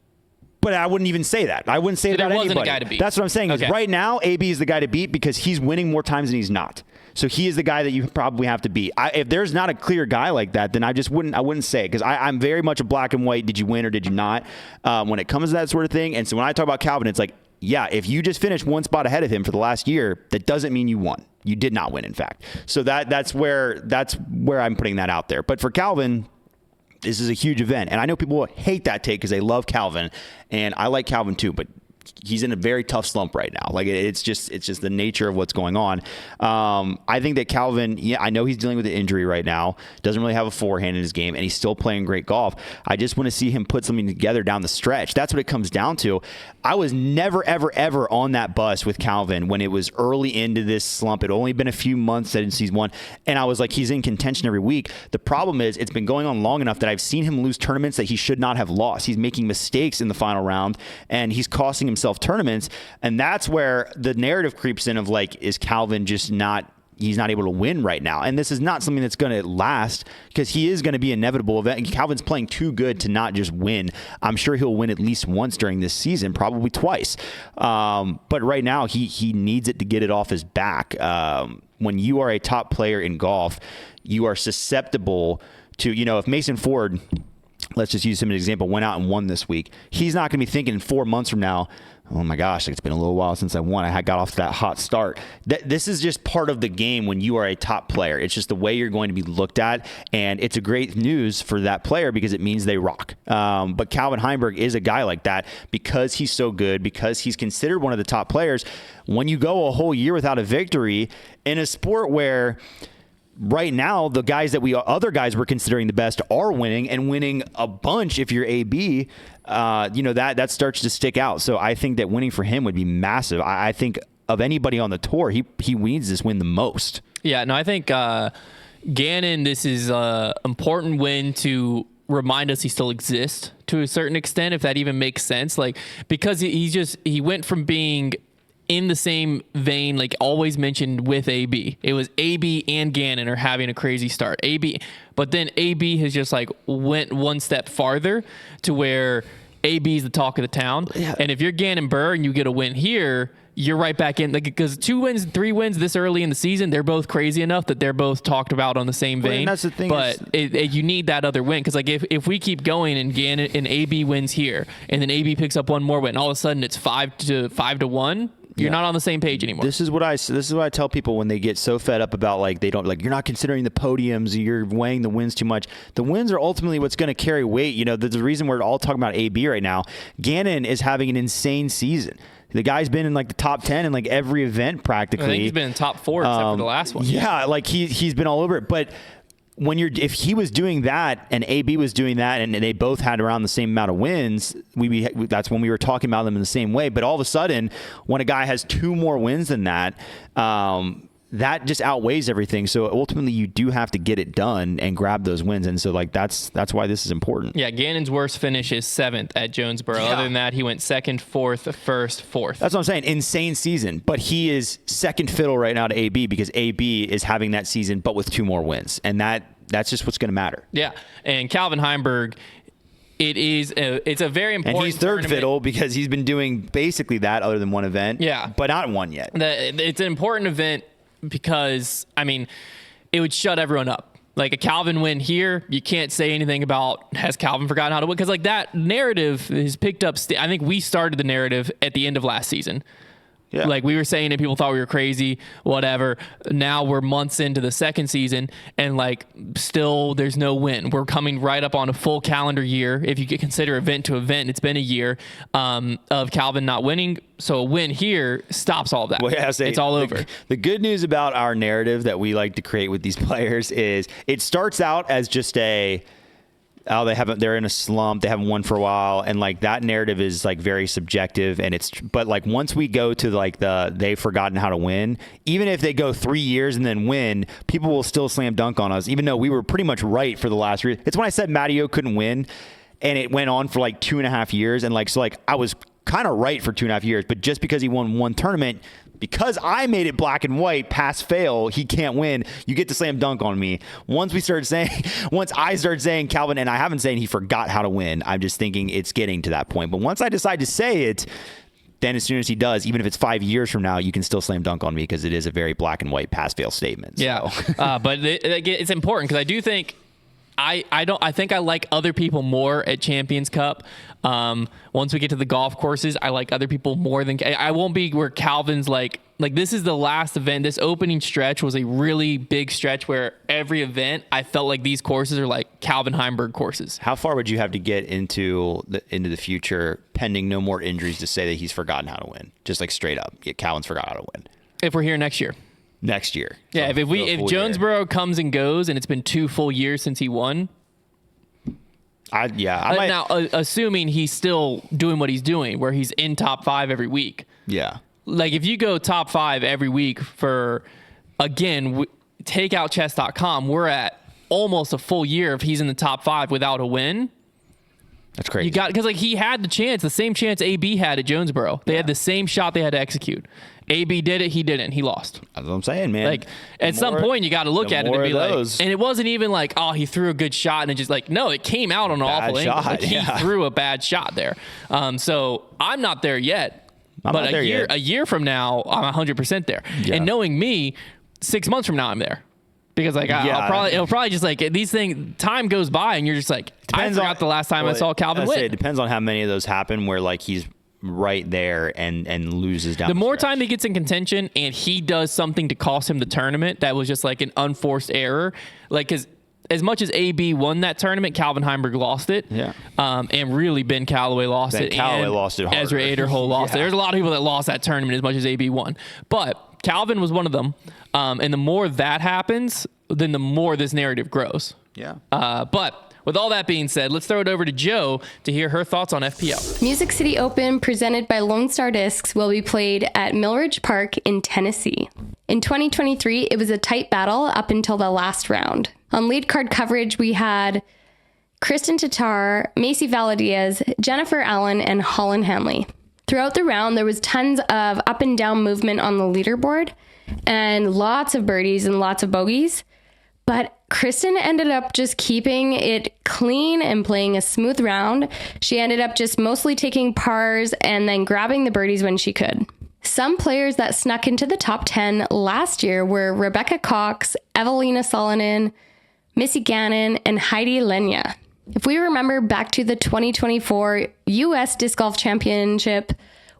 But I wouldn't even say that. I wouldn't say that about anybody. There wasn't a guy to beat. That's what I'm saying. Okay. Is right now, AB is the guy to beat because he's winning more times than he's not. So he is the guy that you probably have to beat. If there's not a clear guy like that, then I wouldn't say it because I'm very much a black and white. Did you win or did you not? When it comes to that sort of thing. And so when I talk about Calvin, it's like, yeah, if you just finished one spot ahead of him for the last year, that doesn't mean you won. You did not win, in fact. So that's where I'm putting that out there. But for Calvin, this is a huge event. And I know people hate that take because they love Calvin. And I like Calvin too, but he's in a very tough slump right now. Like it's just the nature of what's going on. I think that Calvin, I know he's dealing with an injury right now, doesn't really have a forehand in his game, and he's still playing great golf. I just want to see him put something together down the stretch. That's what it comes down to. I was never, ever, ever on that bus with Calvin when it was early into this slump. It had only been a few months since he's won, and I was like, he's in contention every week. The problem is it's been going on long enough that I've seen him lose tournaments that he should not have lost. He's making mistakes in the final round, and he's costing himself tournaments, and that's where the narrative creeps in of like, is Calvin just he's not able to win right now? And this is not something that's going to last because he is going to be an inevitable event. Calvin's playing too good to not just win. I'm sure he'll win at least once during this season, probably twice. But right now he needs it to get it off his back. When you are a top player in golf, you are susceptible to, if Mason Ford, let's just use him as an example, went out and won this week, he's not going to be thinking 4 months from now, oh my gosh, it's been a little while since I won. I got off to that hot start. This is just part of the game when you are a top player. It's just the way you're going to be looked at, and it's a great news for that player because it means they rock. But Calvin Heimberg is a guy like that because he's so good, because he's considered one of the top players. When you go a whole year without a victory in a sport where right now, the guys that other guys were considering the best are winning and winning a bunch. If you're AB, that starts to stick out. So I think that winning for him would be massive. I think of anybody on the tour, he needs this win the most. Yeah, no, I think Gannon, this is an important win to remind us he still exists to a certain extent, if that even makes sense. Like, because he went from being in the same vein, like always mentioned with AB. It was AB and Gannon are having a crazy start. But then AB has just like went one step farther to where AB is the talk of the town. Yeah. And if you're Gannon Burr and you get a win here, you're right back in, like, because 2 wins, 3 wins this early in the season, they're both crazy enough that they're both talked about on the same vein. And that's the thing. But you need that other win, because like if we keep going and Gannon and AB wins here, and then AB picks up one more win, all of a sudden it's 5-1. You're not on the same page anymore. This is what I tell people when they get so fed up about, like, they don't, like, you're not considering the podiums, you're weighing the wins too much. The wins are ultimately what's going to carry weight. You know, there's a reason we're all talking about AB right now. Gannon is having an insane season. The guy's been in like the top 10 in like every event practically. I think he's been in top 4 except for the last one. Yeah, like he's been all over it. But if he was doing that and AB was doing that and they both had around the same amount of wins, that's when we were talking about them in the same way. But all of a sudden, when a guy has 2 more wins than that, that just outweighs everything. So ultimately, you do have to get it done and grab those wins. And so, like, that's why this is important. Yeah, Gannon's worst finish is 7th at Jonesboro. Yeah. Other than that, he went 2nd, 4th, 1st, 4th. That's what I'm saying. Insane season. But he is second fiddle right now to AB because AB is having that season, but with 2 more wins. And that's just what's going to matter. Yeah. And Calvin Heimberg, it's a very important And he's third tournament. fiddle because he's been doing basically that other than one event. Yeah. But not one yet. It's an important event because, I mean, it would shut everyone up. Like a Calvin win here, you can't say anything about, has Calvin forgotten how to win? Because like that narrative is picked up. I think we started the narrative at the end of last season. Yeah. Like we were saying it, people thought we were crazy, whatever. Now we're months into the second season and like still there's no win. We're coming right up on a full calendar year. If you could consider event to event, it's been a year of Calvin not winning. So a win here stops all of that. Well, yeah, it's all over. The good news about our narrative that we like to create with these players is it starts out as just they're in a slump, they haven't won for a while, and like that narrative is like very subjective, and but like once we go to like they've forgotten how to win, even if they go 3 years and then win, people will still slam dunk on us, even though we were pretty much right for the last year. It's when I said Matteo couldn't win, and it went on for like 2.5 years, and like so like I was kind of right for 2.5 years, but just because he won one tournament, because I made it black and white, pass fail, he can't win, you get to slam dunk on me. Once I started saying Calvin, and I haven't saying he forgot how to win, I'm just thinking it's getting to that point. But once I decide to say it, then as soon as he does, even if it's 5 years from now, you can still slam dunk on me because it is a very black and white pass fail statement. So. Yeah, but it's important because I do think I think I like other people more at Champions Cup. Once we get to the golf courses, I like other people more than I won't be where Calvin's like this is the last event. This opening stretch was a really big stretch where every event I felt like these courses are like Calvin Heimberg courses. How far would you have to get into the future pending no more injuries to say that he's forgotten how to win? Just like straight up, Calvin's forgot how to win. If we're here next year. Next year. Yeah, so if Jonesboro comes and goes and it's been 2 full years since he won. I might, now, assuming he's still doing what he's doing, where he's in top 5 every week. Yeah. Like if you go top 5 every week for, again, takeoutchess.com, we're at almost a full year if he's in the top 5 without a win. That's crazy. Because like he had the same chance AB had at Jonesboro. They had the same shot they had to execute. AB did it, he didn't. He lost. That's what I'm saying, man. Like at some point you got to look at it and be like, and it wasn't even like, oh, he threw a good shot and it just like, no, it came out on an awful angle. Like he threw a bad shot there. So I'm not there yet. But a year from now, I'm 100% there. Yeah. And knowing me, 6 months from now, I'm there. Because like it'll probably just like these things, time goes by and you're just like, I forgot the last time I saw Calvin win. It depends on how many of those happen where like he's right there and loses down. The more time he gets in contention and he does something to cost him the tournament that was just like an unforced error, like because as much as AB won that tournament, Calvin Heimberg lost it. Yeah. And really Ben Calloway lost it. Calloway lost it harder. Ezra Aderhold lost it. There's a lot of people that lost that tournament as much as AB won. But Calvin was one of them. And the more that happens, then the more this narrative grows. Yeah. But with all that being said, let's throw it over to Joe to hear her thoughts on FPL. Music City Open, presented by Lone Star Discs, will be played at Millridge Park in Tennessee. In 2023, it was a tight battle up until the last round. On lead card coverage, we had Kristen Tatar, Macy Valadiaz, Jennifer Allen, and Holland Hanley. Throughout the round, there was tons of up and down movement on the leaderboard and lots of birdies and lots of bogeys. But Kristen ended up just keeping it clean and playing a smooth round. She ended up just mostly taking pars and then grabbing the birdies when she could. Some players that snuck into the top 10 last year were Rebecca Cox, Evelina Solonen, Missy Gannon, and Heidi Lenya. If we remember back to the 2024 U.S. Disc Golf Championship,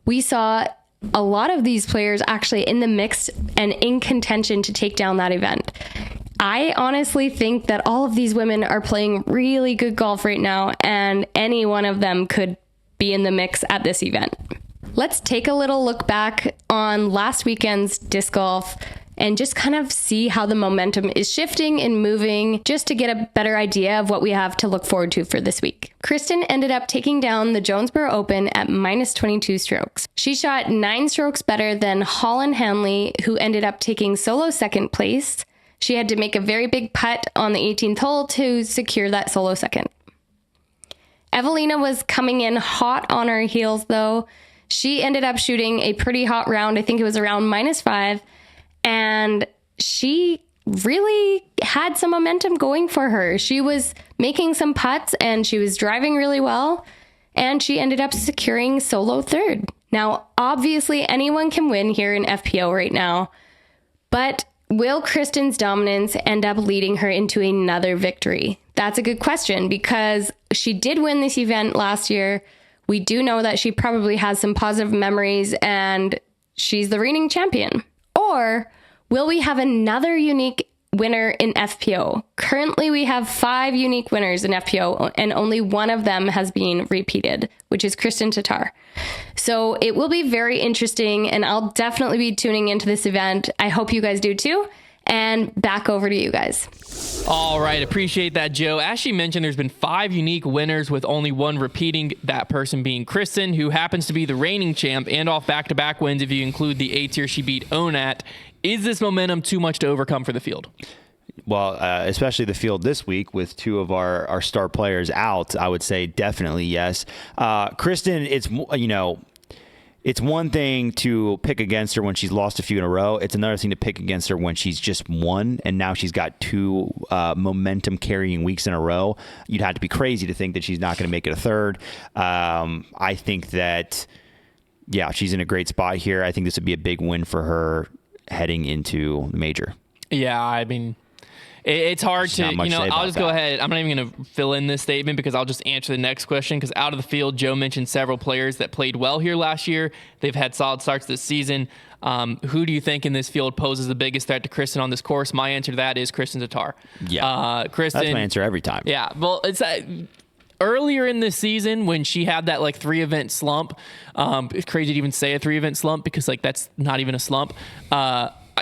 we saw a lot of these players actually in the mix and in contention to take down that event. I honestly think that all of these women are playing really good golf right now, and any one of them could be in the mix at this event. Let's take a little look back on last weekend's disc golf and just kind of see how the momentum is shifting and moving, just to get a better idea of what we have to look forward to for this week. Kristen ended up taking down the Jonesboro Open at minus 22 strokes. She shot 9 strokes better than Holland Hanley, who ended up taking solo second place. She had to make a very big putt on the 18th hole to secure that solo second. Evelina was coming in hot on her heels, though. She ended up shooting a pretty hot round. I think it was around minus 5. And she really had some momentum going for her. She was making some putts and she was driving really well. And she ended up securing solo third. Now, obviously, anyone can win here in FPO right now. But will Kristen's dominance end up leading her into another victory? That's a good question, because she did win this event last year. We do know that she probably has some positive memories and she's the reigning champion. Or will we have another unique winner in FPO? Currently, we have 5 unique winners in FPO, and only one of them has been repeated, which is Kristen Tatar. So it will be very interesting, and I'll definitely be tuning into this event. I hope you guys do too. And back over to you guys. All right. Appreciate that, Joe. As she mentioned, there's been 5 unique winners with only one repeating, that person being Kristen, who happens to be the reigning champ and off back-to-back wins if you include the A tier she beat Onat. Is this momentum too much to overcome for the field? Well, especially the field this week with 2 of our star players out, I would say definitely yes. Kristen, it's one thing to pick against her when she's lost a few in a row. It's another thing to pick against her when she's just won, and now she's got 2 momentum-carrying weeks in a row. You'd have to be crazy to think that she's not going to make it a third. I think that, yeah, she's in a great spot here. I think this would be a big win for her heading into the major. Yeah, I mean, it's hard to, I'll just go ahead. I'm not even going to fill in this statement because I'll just answer the next question, because out of the field, Joe mentioned several players that played well here last year. They've had solid starts this season. Who do you think in this field poses the biggest threat to Kristen on this course? My answer to that is Kristen Tatar. Yeah, Kristen, that's my answer every time. Yeah, well, it's earlier in this season when she had that 3-event slump. It's crazy to even say a 3-event slump because that's not even a slump.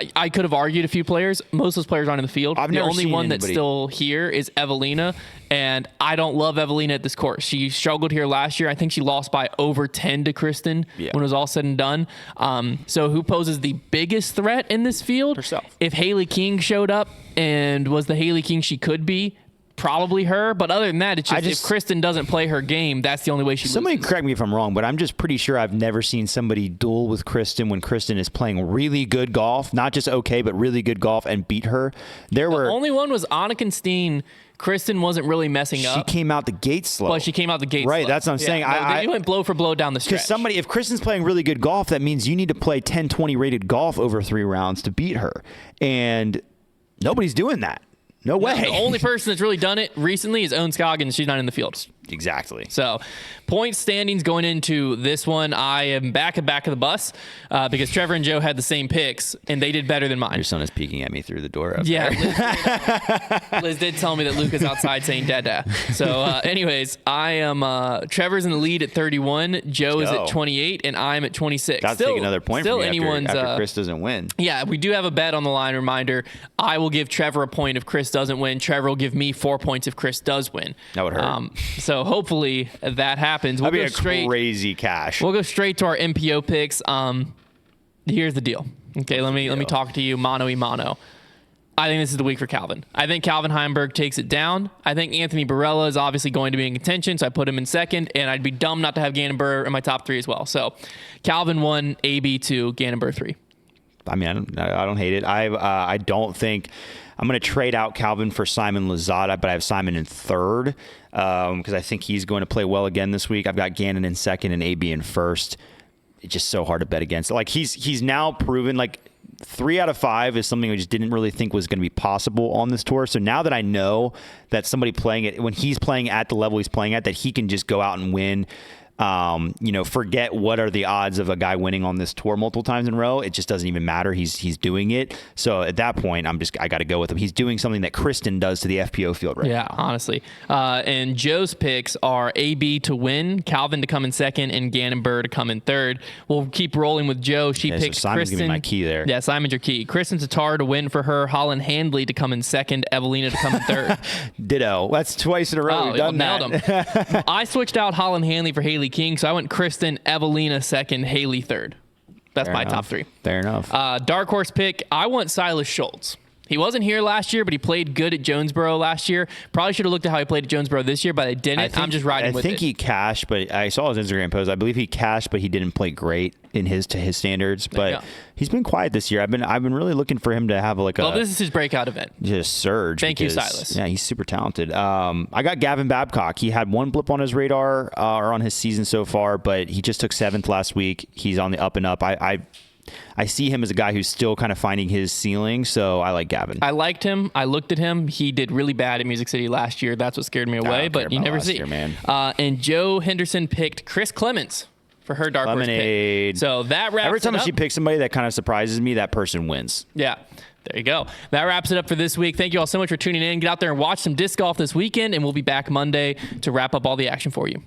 I could have argued a few players. Most of those players aren't in the field. The only one that's still here is Evelina, and I don't love Evelina at this course. She struggled here last year. I think she lost by over 10 to Kristen when it was all said and done. So who poses the biggest threat in this field? Herself. If Haley King showed up and was the Haley King she could be, probably her. But other than that, it's just if Kristen doesn't play her game, that's the only way she loses. Somebody correct me if I'm wrong, but I'm just pretty sure I've never seen somebody duel with Kristen when Kristen is playing really good golf, not just okay, but really good golf, and beat her. The only one was Annika Steen. Kristen wasn't really messing up. She came out the gate slow. Well, she came out the gate right, slow. that's what I'm saying. They went blow for blow down the stretch. Because if Kristen's playing really good golf, that means you need to play 10, 20 rated golf over 3 rounds to beat her. And nobody's doing that. No way. The only person that's really done it recently is Owen Scoggins. She's not in the field. Exactly. So, point standings going into this one, I am back of the bus because Trevor and Joe had the same picks, and they did better than mine. Your son is peeking at me through the door up there. Liz did tell me that Luke is outside saying dada. So, anyways, I am Trevor's in the lead at 31, Joe is at 28, and I'm at 26. Got to take another point from me after Chris doesn't win. Yeah, we do have a bet on the line. Reminder, I will give Trevor a point if Chris doesn't win. Trevor will give me 4 points if Chris does win. That would hurt. So hopefully that happens. That'd be crazy cash. We'll go straight to our MPO picks. Here's the deal. Okay, let me talk to you mano y mano. I think this is the week for Calvin. I think Calvin Heimberg takes it down. I think Anthony Barella is obviously going to be in contention, so I put him in second, and I'd be dumb not to have Gannon Burr in my top 3 as well. So Calvin 1, AB 2, Gannon Burr 3. I mean, I don't hate it. I don't think I'm going to trade out Calvin for Simon Lozada, but I have Simon in third because I think he's going to play well again this week. I've got Gannon in second and AB in first. It's just so hard to bet against. Like he's now proven 3 out of 5 is something I just didn't really think was going to be possible on this tour. So now that I know that somebody playing it, when he's playing at the level he's playing at, that he can just go out and win, forget what are the odds of a guy winning on this tour multiple times in a row. It just doesn't even matter. He's doing it. So at that point, I got to go with him. He's doing something that Kristen does to the FPO field right now. Yeah, honestly. And Joe's picks are AB to win, Calvin to come in second, and Gannon Burr to come in third. We'll keep rolling with Joe. She picked so Simon's Kristen. gonna be my key there. Yeah, Simon's your key. Kristen Tatar to win for her, Holland Handley to come in second, Evelina to come in third. Ditto. That's twice in a row we've done nailed that. Him. I switched out Holland Handley for Haley King, so I went Kristen, Evelina second, Haley third. That's my top 3. Fair enough. Dark horse pick, I want Silas Schultz. He wasn't here last year, but he played good at Jonesboro last year. Probably should have looked at how he played at Jonesboro this year, but I didn't. I'm just riding with it. I think he cashed, but I saw his Instagram post. I believe he cashed, but he didn't play great to his standards. But he's been quiet this year. I've been really looking for him to have this is his breakout event. Just surge. Thank you, Silas. Yeah, he's super talented. I got Gavin Babcock. He had one blip on his radar or on his season so far, but he just took 7th last week. He's on the up and up. I see him as a guy who's still kind of finding his ceiling, so I like Gavin. I liked him. I looked at him. He did really bad at Music City last year. That's what scared me away, but you never see. Year, man. And Joe Henderson picked Chris Clements for her dark horse pick. So that wraps Every time it up. she picks somebody that kind of surprises me, that person wins. Yeah. There you go. That wraps it up for this week. Thank you all so much for tuning in. Get out there and watch some disc golf this weekend, and we'll be back Monday to wrap up all the action for you.